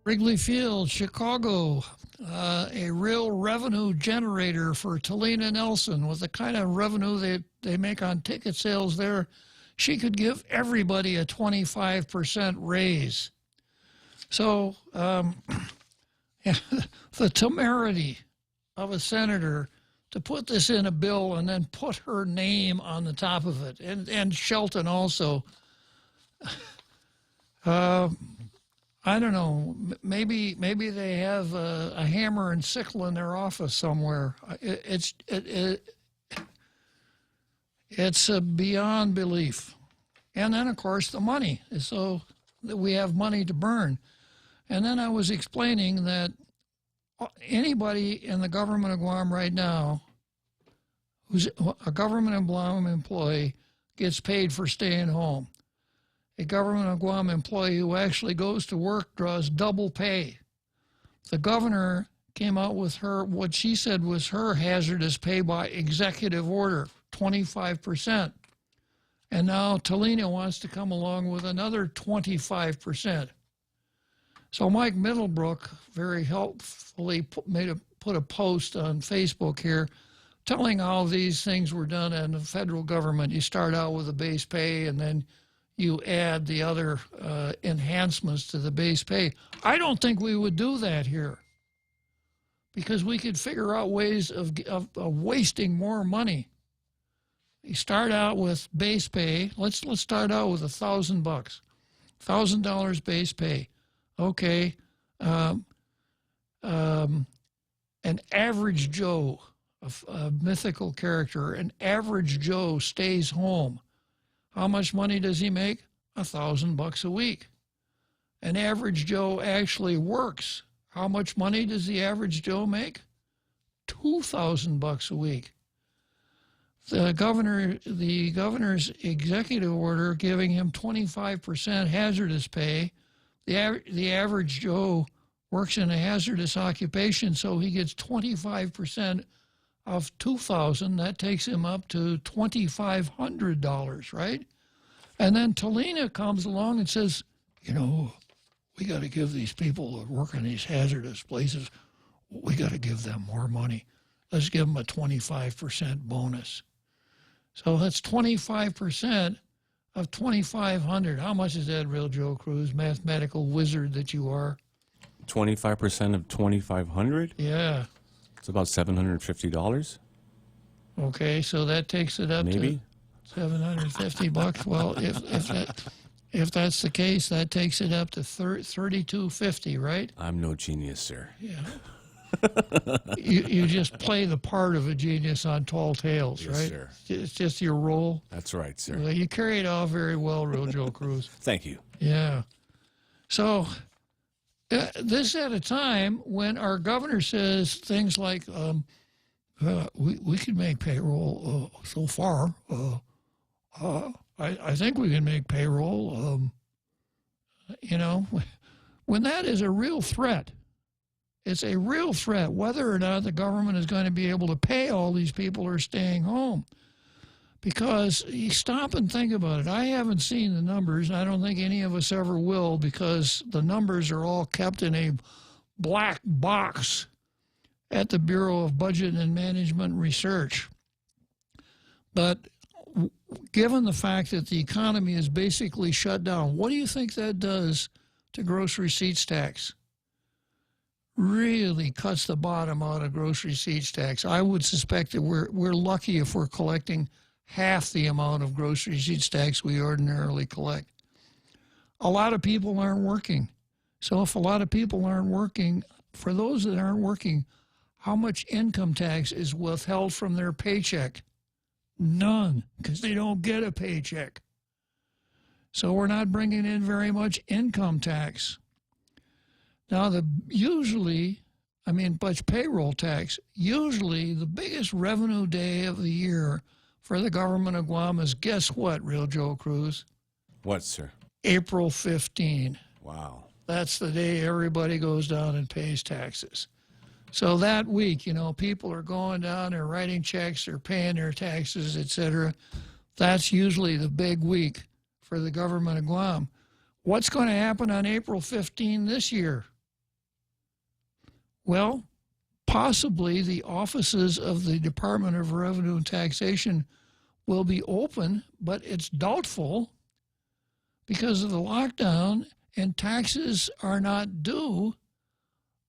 Wrigley Field, Chicago, a real revenue generator for Talina Nelson with the kind of revenue they make on ticket sales there. She could give everybody a 25% raise. So the temerity of a senator to put this in a bill and then put her name on the top of it, and Shelton also. I don't know. Maybe they have a hammer and sickle in their office somewhere. It's beyond belief. And then, of course, the money is so that we have money to burn. And then I was explaining that anybody in the government of Guam right now who's a government of Guam employee gets paid for staying home. A government of Guam employee who actually goes to work draws double pay. The governor came out with what she said was her hazardous pay by executive order, 25%. And now Talina wants to come along with another 25%. So Mike Middlebrook very helpfully put a post on Facebook here telling how these things were done in the federal government. You start out with a base pay, and then you add the other enhancements to the base pay. I don't think we would do that here, because we could figure out ways of wasting more money. You start out with base pay. Let's start out with $1,000, $1,000 base pay. Okay, an average Joe, a mythical character, an average Joe stays home. How much money does he make? $1,000 a week. An average Joe actually works. How much money does the average Joe make? $2,000 a week. The governor's executive order giving him 25% hazardous pay. The average Joe works in a hazardous occupation, so he gets 25% of $2,000. That takes him up to $2,500, right? And then Talina comes along and says, you know, we got to give these people that work in these hazardous places, we got to give them more money. Let's give them a 25% bonus. So that's 25% of $2,500. How much is that, real Joe Cruz, mathematical wizard that you are? 25% of $2,500? Yeah. It's about $750. Okay, so that takes it up Maybe to $750. Well, if that's the case, that takes it up to $3,250, right? I'm no genius, sir. Yeah. you just play the part of a genius on Tall Tales, Yes, right? sir. It's just your role. That's right, sir. Well, you carry it off very well, real Joe Cruz. Thank you. Yeah. So this at a time when our governor says things like, we can make payroll so far. I think we can make payroll. You know, when that is a real threat, it's a real threat whether or not the government is going to be able to pay all these people who are staying home. Because you stop and think about it. I haven't seen the numbers. I don't think any of us ever will, because the numbers are all kept in a black box at the Bureau of Budget and Management Research. But given the fact that the economy is basically shut down, what do you think that does to gross receipts tax? Really cuts the bottom out of gross receipts tax. I would suspect that we're lucky if we're collecting half the amount of gross receipts tax we ordinarily collect. A lot of people aren't working. So if a lot of people aren't working, for those that aren't working, how much income tax is withheld from their paycheck? None, because they don't get a paycheck. So we're not bringing in very much income tax. Now, but payroll tax, usually the biggest revenue day of the year for the government of Guam is, guess what, real Joe Cruz? What, sir? April 15. Wow. That's the day everybody goes down and pays taxes. So that week, you know, people are going down, they're writing checks, they're paying their taxes, etc. That's usually the big week for the government of Guam. What's going to happen on April 15 this year? Well, possibly the offices of the Department of Revenue and Taxation will be open, but it's doubtful because of the lockdown, and taxes are not due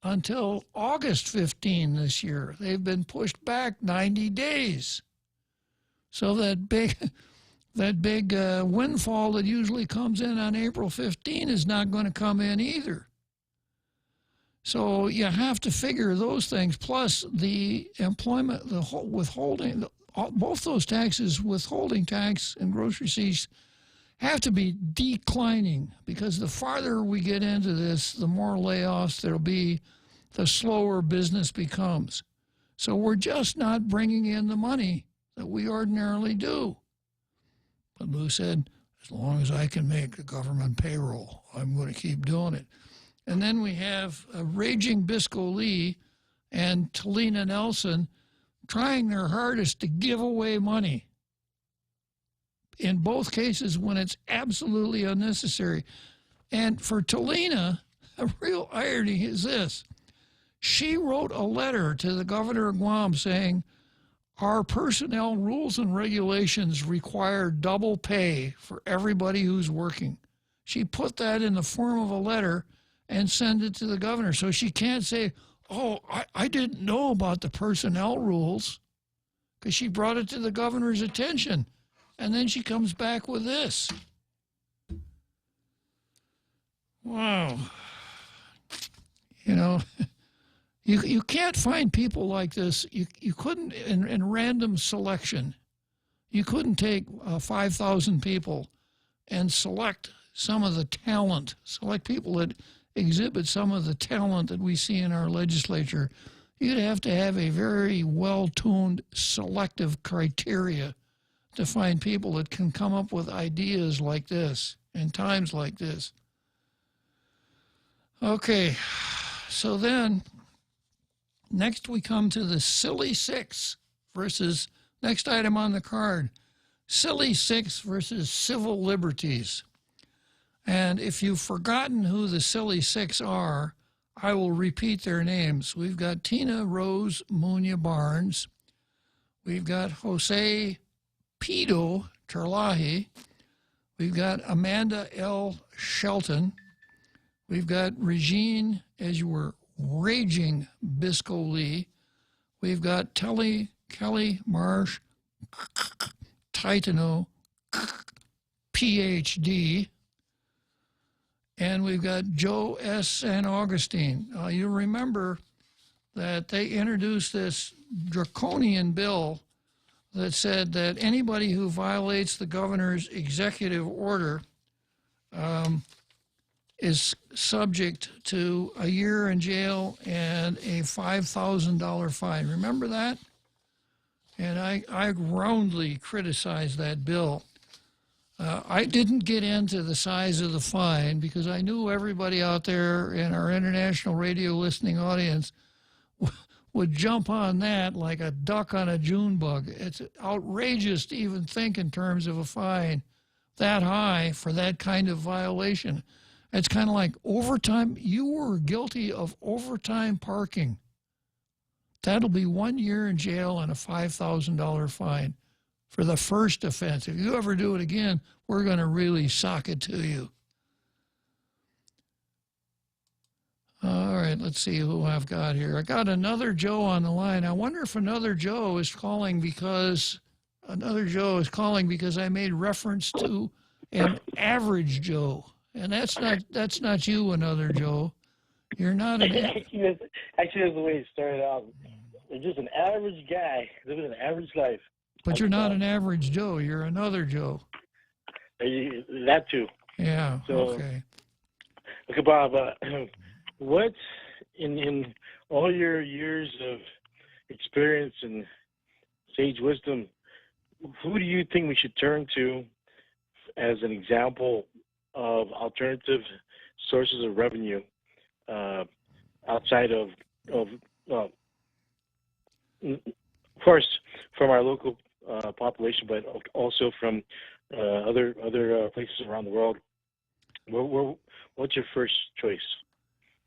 until August 15 this year. They've been pushed back 90 days. So that big windfall that usually comes in on April 15 is not going to come in either. So you have to figure those things, plus the employment, the withholding, both those taxes, withholding tax and gross receipts, have to be declining, because the farther we get into this, the more layoffs there'll be, the slower business becomes. So we're just not bringing in the money that we ordinarily do. But Lou said, as long as I can make the government payroll, I'm going to keep doing it. And then we have Raging Bisco Lee and Talina Nelson trying their hardest to give away money. In both cases when it's absolutely unnecessary. And for Talina, a real irony is this. She wrote a letter to the governor of Guam saying, our personnel rules and regulations require double pay for everybody who's working. She put that in the form of a letter and send it to the governor. So she can't say, oh, I didn't know about the personnel rules, because she brought it to the governor's attention. And then she comes back with this. Wow. You know, you can't find people like this. You couldn't, in random selection, you couldn't take 5,000 people and select some of the talent, select people that exhibit some of the talent that we see in our legislature. You'd have to have a very well-tuned selective criteria to find people that can come up with ideas like this in times like this. Okay, so then next we come to the silly six versus, next item on the card, silly six versus civil liberties. And if you've forgotten who the silly six are, I will repeat their names. We've got Tina Rose Munya Barnes. We've got Jose Pido Terlahi. We've got Amanda L. Shelton. We've got Regine, as you were raging, Bisco Lee. We've got Kelly Marsh Titano, PhD. And we've got Joe S. San Augustine. You remember that they introduced this draconian bill that said that anybody who violates the governor's executive order is subject to a year in jail and a $5,000 fine. Remember that? And I roundly criticized that bill. I didn't get into the size of the fine because I knew everybody out there in our international radio listening audience would jump on that like a duck on a June bug. It's outrageous to even think in terms of a fine that high for that kind of violation. It's kind of like overtime. You were guilty of overtime parking. That'll be 1 year in jail and a $5,000 fine for the first offense. If you ever do it again, we're going to really sock it to you. All right, let's see who I've got here. I got another Joe on the line. I wonder if another Joe is calling because I made reference to an average Joe. And that's not you, another Joe. You're not an actually, that's the way it started out. You're just an average guy living an average life. But you're not an average Joe. You're another Joe. That too. Yeah. So, okay. Okay, Bob. What in all your years of experience and sage wisdom, who do you think we should turn to as an example of alternative sources of revenue outside of course, from our local population, but also from other places around the world? What's your first choice?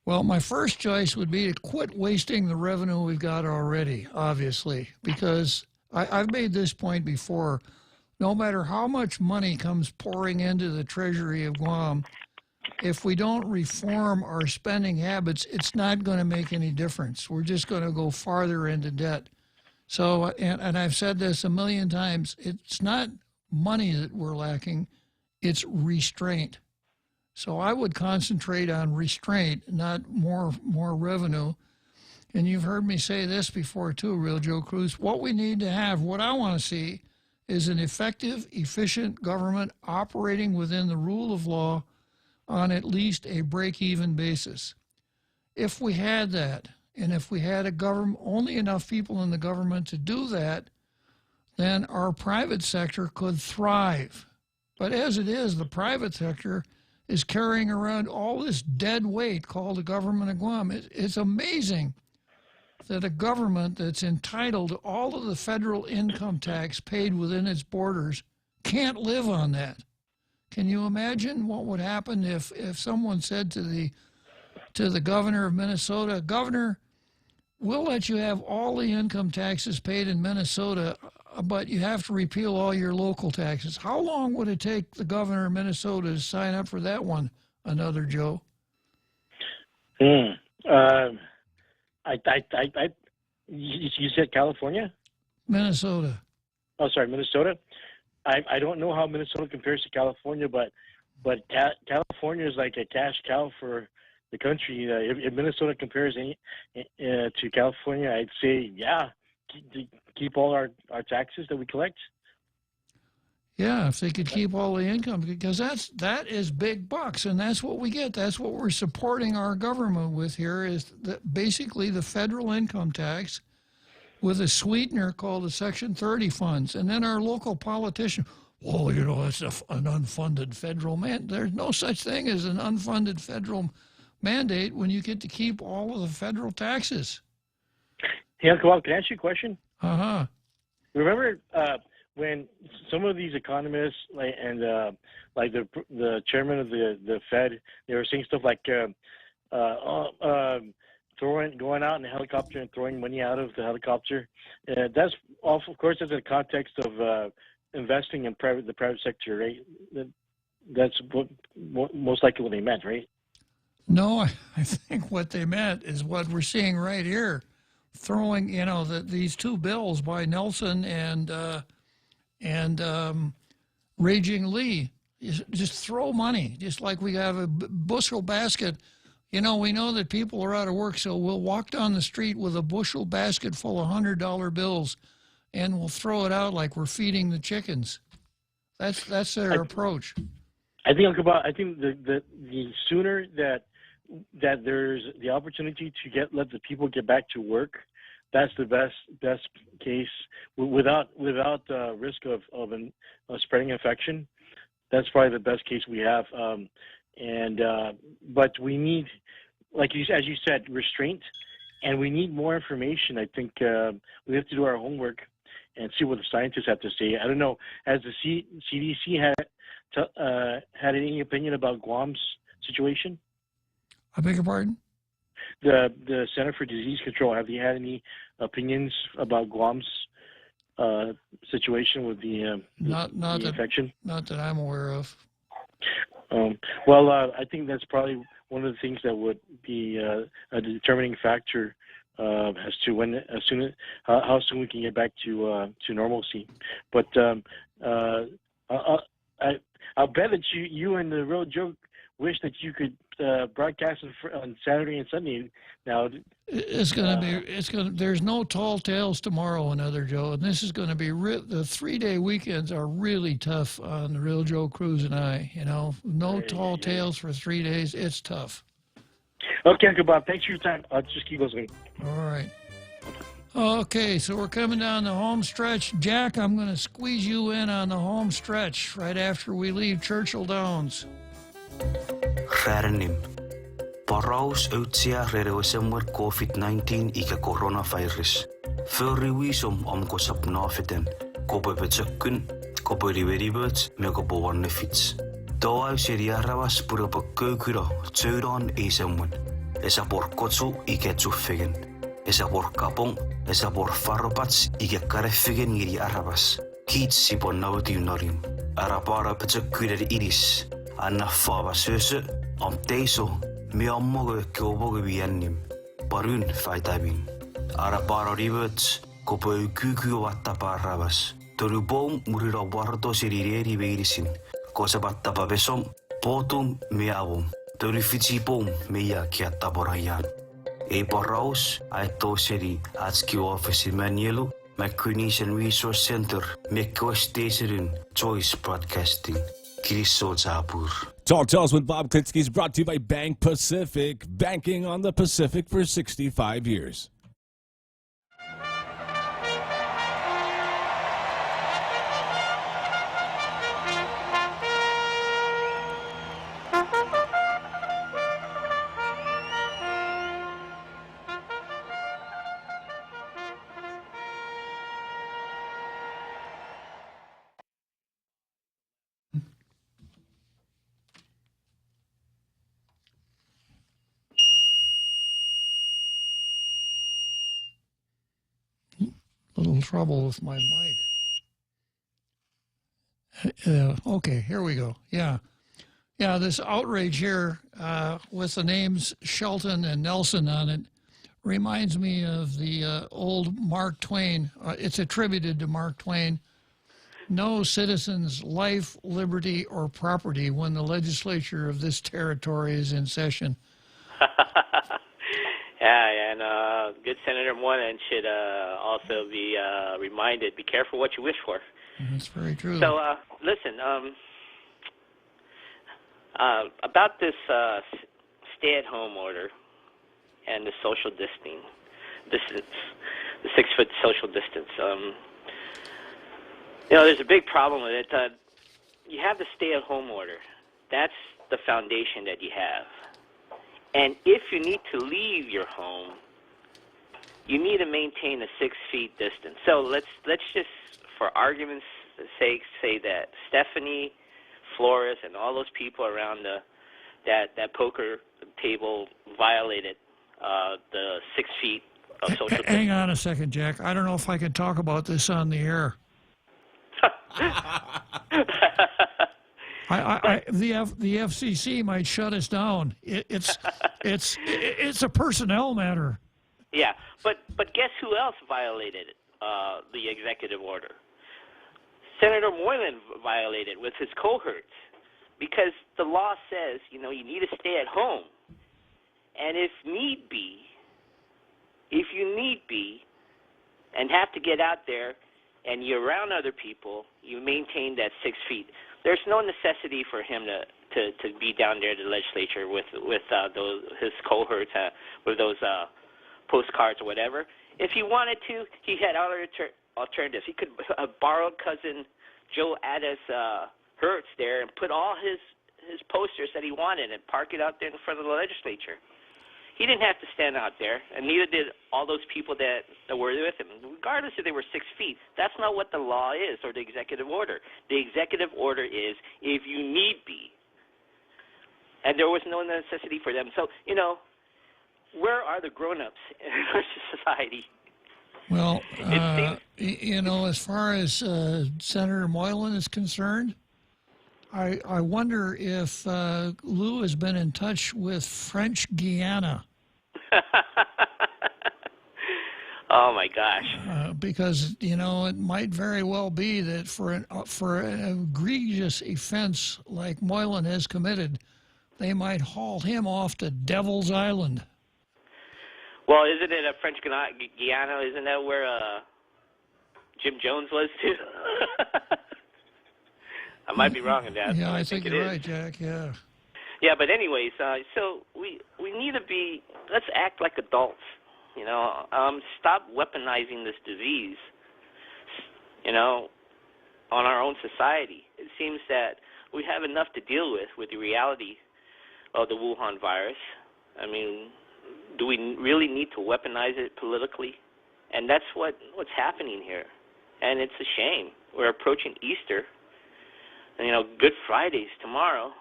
Well, my first choice would be to quit wasting the revenue we've got already, obviously, because I've made this point before. No matter how much money comes pouring into the Treasury of Guam, if we don't reform our spending habits, it's not going to make any difference. We're just going to go farther into debt. So, and I've said this a million times, it's not money that we're lacking, it's restraint. So I would concentrate on restraint, not more revenue. And you've heard me say this before too, Real Joe Cruz. What we need to have, what I want to see, is an effective, efficient government operating within the rule of law on at least a break-even basis. If we had that, and if we had a government, only enough people in the government to do that, then our private sector could thrive. But as it is, the private sector is carrying around all this dead weight called the government of Guam. It's amazing that a government that's entitled to all of the federal income tax paid within its borders can't live on that. Can you imagine what would happen if someone said to the governor of Minnesota, Governor, we'll let you have all the income taxes paid in Minnesota, but you have to repeal all your local taxes. How long would it take the governor of Minnesota to sign up for that one, another Joe? You said California? Minnesota. Oh, sorry, Minnesota. I don't know how Minnesota compares to California, but California is like a cash cow for the country. If Minnesota compares to California, I'd say keep all our taxes that we collect. Yeah, if they could keep all the income, because that is big bucks, and that's what we get. That's what we're supporting our government with here, is basically the federal income tax with a sweetener called the Section 30 funds. And then our local politician, well, it's an unfunded federal mandate. There's no such thing as an unfunded federal mandate when you get to keep all of the federal taxes. Hey, Uncle Bob, can I ask you a question? Uh-huh. Remember when some of these economists like the chairman of the Fed, they were saying stuff like going out in a helicopter and throwing money out of the helicopter. That's of course, that's in the context of investing in the private sector, right? That's what most likely what they meant, right? No, I think what they meant is what we're seeing right here, throwing these two bills by Nelson and Raging Lee. Just throw money, just like we have a bushel basket. We know that people are out of work, so we'll walk down the street with a bushel basket full of $100 bills, and we'll throw it out like we're feeding the chickens. That's their approach. I think, Uncle Bob, the sooner that there's the opportunity to let the people get back to work, that's the best case without risk of spreading infection. That's probably the best case we have. But we need, as you said, restraint, and we need more information. I think we have to do our homework and see what the scientists have to say. I don't know. Has the CDC had any opinion about Guam's situation? I beg your pardon? The Center for Disease Control, have they had any opinions about Guam's situation with the infection? Not that I'm aware of. I think that's probably one of the things that would be a determining factor as to how soon we can get back to normalcy. But I'll bet that you and the Real Joe wish that you could broadcast on Saturday and Sunday. Now there's no tall tales tomorrow, another Joe, and this is going to be the 3-day weekends are really tough on the Real Joe Cruz and I. No tall tales for 3 days. It's tough. Okay, Uncle Bob. Thanks for your time. I'll just keep listening. All right. Okay, so we're coming down the home stretch. Jack, I'm going to squeeze you in on the home stretch right after we leave Churchill Downs. Rärnim. Paraus utsia rerewesemwer COVID-19 ika coronavirus. Förriwisum omko sapnafeten. Kopo betsökkyn, kopo riveriböts, me kopo wannefits. Toa seriaravas pura pakkökyra, tsöydaan isemmun. Esa porkotsu ike tsuffegen. Esa porkapong, esa porfarropats ike kareffigen ngiri arabas. Kiitsi ponnaudiunarim. Arapara betsökkyder iris. Anna fava sösö, om teiso, me ammogo kiobogo viennim. Paryn faitavin. Arapara rivöts, kopo kyky vattapa arabas. Toru boom murira varto sirireri veirisin. Kosa vattapa vesom, potum me avum. Toru fitsi boom meia kiattaporajan. Ei paraus, aitto seri, atski office manielu, McCunison Resource Center, Mekko Stationin, Choice Broadcasting. Talk Tells with Bob Klitzkie is brought to you by Bank Pacific, banking on the Pacific for 65 years. little trouble with my mic. Okay, here we go. Yeah, this outrage here with the names Shelton and Nelson on it reminds me of the old Mark Twain. It's attributed to Mark Twain. No citizen's life, liberty, or property when the legislature of this territory is in session. Yeah, and good Senator Moylan should also be reminded, be careful what you wish for. That's very true. So, listen, about this stay-at-home order and the social distance, the 6-foot social distance. There's a big problem with it. You have the stay-at-home order. That's the foundation that you have. And if you need to leave your home, you need to maintain a 6 feet distance. So let's just, for argument's sake, say that Stephanie, Flores, and all those people around that poker table violated the 6 feet of social distance. Hang on a second, Jack. I don't know if I can talk about this on the air. The FCC might shut us down. It's a personnel matter. Yeah, but guess who else violated the executive order? Senator Moylan violated with his cohorts, because the law says you need to stay at home, and if you need be, and have to get out there, and you're around other people, you maintain that 6 feet. There's no necessity for him to be down there at the legislature with his cohorts, with those postcards or whatever. If he wanted to, he had other alternatives. He could borrow cousin Joe Addis Hertz there and put all his posters that he wanted and park it out there in front of the legislature. He didn't have to stand out there, and neither did all those people that were with him, regardless if they were 6 feet. That's not what the law is or the executive order. The executive order is if you need be. And there was no necessity for them. So, where are the grown-ups in our society? Well, as far as Senator Moylan is concerned, I wonder if Lou has been in touch with French Guiana. Oh my gosh! Because it might very well be that for an egregious offense like Moylan has committed, they might haul him off to Devil's Island. Well, isn't it a French Guiana? Isn't that where Jim Jones was too? I might be wrong in that. Yeah, I think you're right, Jack. Yeah. Yeah, but anyways, so we need to be. Let's act like adults. Stop weaponizing this disease. On our own society. It seems that we have enough to deal with the reality of the Wuhan virus. I mean, do we really need to weaponize it politically? And that's what's happening here. And it's a shame. We're approaching Easter. And, Good Friday's tomorrow.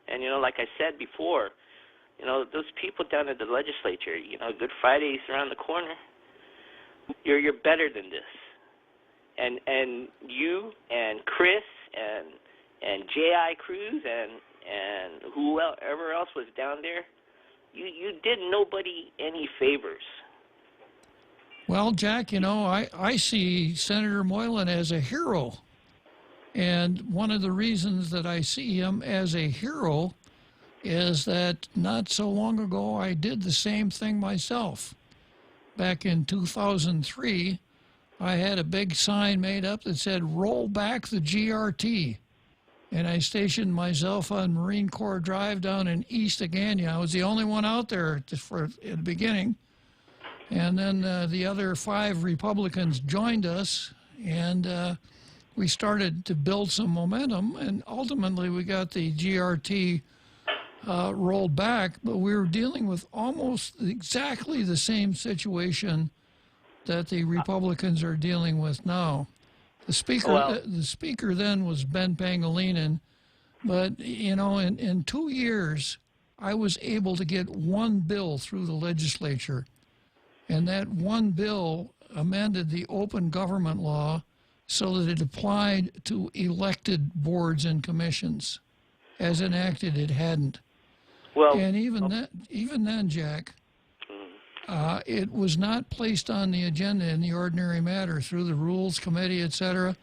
And, like I said before, those people down at the legislature, Good Friday's around the corner. You're better than this. And you and Chris and J.I. Cruz and whoever else was down there, you did nobody any favors. Well, Jack, I see Senator Moylan as a hero. And one of the reasons that I see him as a hero is that not so long ago I did the same thing myself. Back in 2003, I had a big sign made up that said, "Roll back the GRT." And I stationed myself on Marine Corps Drive down in East Agania. I was the only one out there at the beginning. And then the other 5 Republicans joined us, and we started to build some momentum, and ultimately we got the GRT rolled back, but we were dealing with almost exactly the same situation that the Republicans are dealing with now. The speaker then was Ben Pangilinan, but in 2 years I was able to get one bill through the legislature, And that one bill amended the open government law so that it applied to elected boards and commissions. As enacted, it hadn't. Well, and even then, Jack, it was not placed on the agenda in the ordinary matter through the Rules Committee, etc.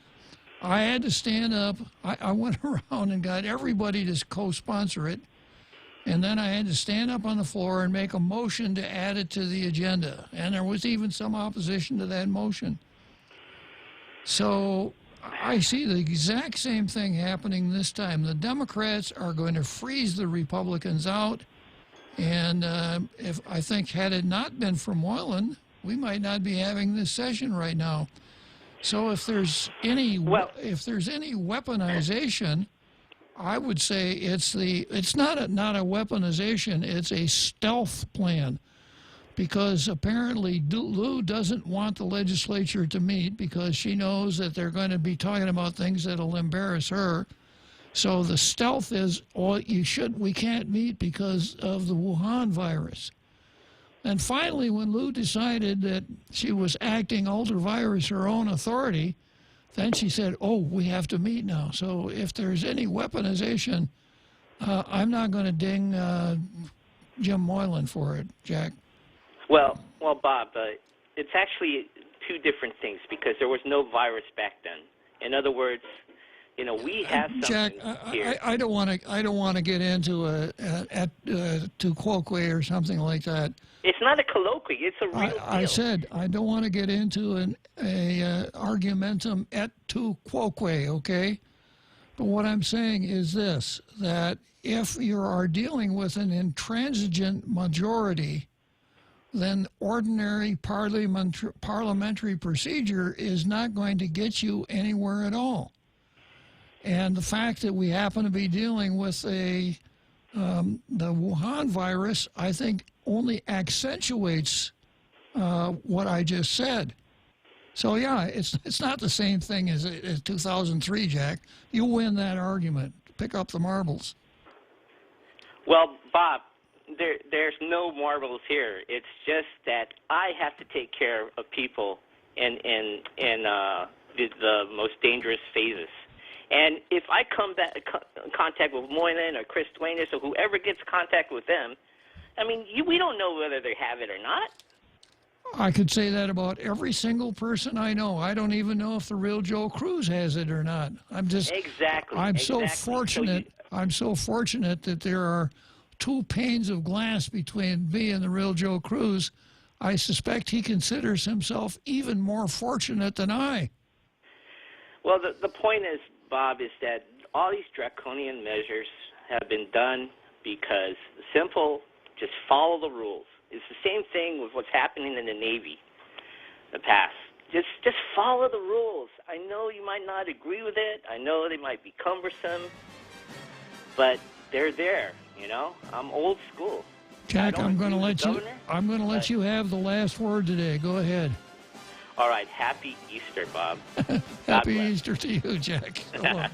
I had to stand up. I went around and got everybody to co-sponsor it. And then I had to stand up on the floor and make a motion to add it to the agenda. And there was even some opposition to that motion. So I see the exact same thing happening this time. The Democrats are going to freeze the Republicans out. And if I think had it not been for Moylan, we might not be having this session right now. So if there's any weaponization, I would say it's not a weaponization, it's a stealth plan, because apparently Lou doesn't want the legislature to meet because she knows that they're going to be talking about things that'll embarrass her. So the stealth is, we can't meet because of the Wuhan virus. And finally, when Lou decided that she was acting ultra vires her own authority, then she said, we have to meet now. So if there's any weaponization, I'm not going to ding Jim Moylan for it, Jack. Well, Bob, it's actually two different things because there was no virus back then. In other words, we have something Jack, here. I don't want to get into to colloquy or something like that. It's not a colloquy. It's a real deal. I said I don't want to get into an argumentum et tu quoque, okay? But what I'm saying is this, that if you are dealing with an intransigent majority, then ordinary parliamentary procedure is not going to get you anywhere at all. And the fact that we happen to be dealing with the Wuhan virus, I think, only accentuates what I just said. So yeah, it's not the same thing as 2003, Jack. You win that argument. Pick up the marbles. Well, Bob, there's no marbles here. It's just that I have to take care of people in the most dangerous phases. And if I come back in contact with Moylan or Chris Duenas or whoever gets contact with them, I mean, we don't know whether they have it or not. I could say that about every single person I know. I don't even know if the real Joe Cruz has it or not. I'm so fortunate. I'm so fortunate that there are two panes of glass between me and the real Joe Cruz. I suspect he considers himself even more fortunate than I. Well, the point is, Bob, is that all these draconian measures have been done because just follow the rules. It's the same thing with what's happening in the Navy in the past. Just follow the rules. I know you might not agree with it. I know they might be cumbersome, but they're there, I'm old school. Jack, I'm going to let you have the last word today. Go ahead. All right, happy Easter, Bob. Happy Easter to you, Jack. So long.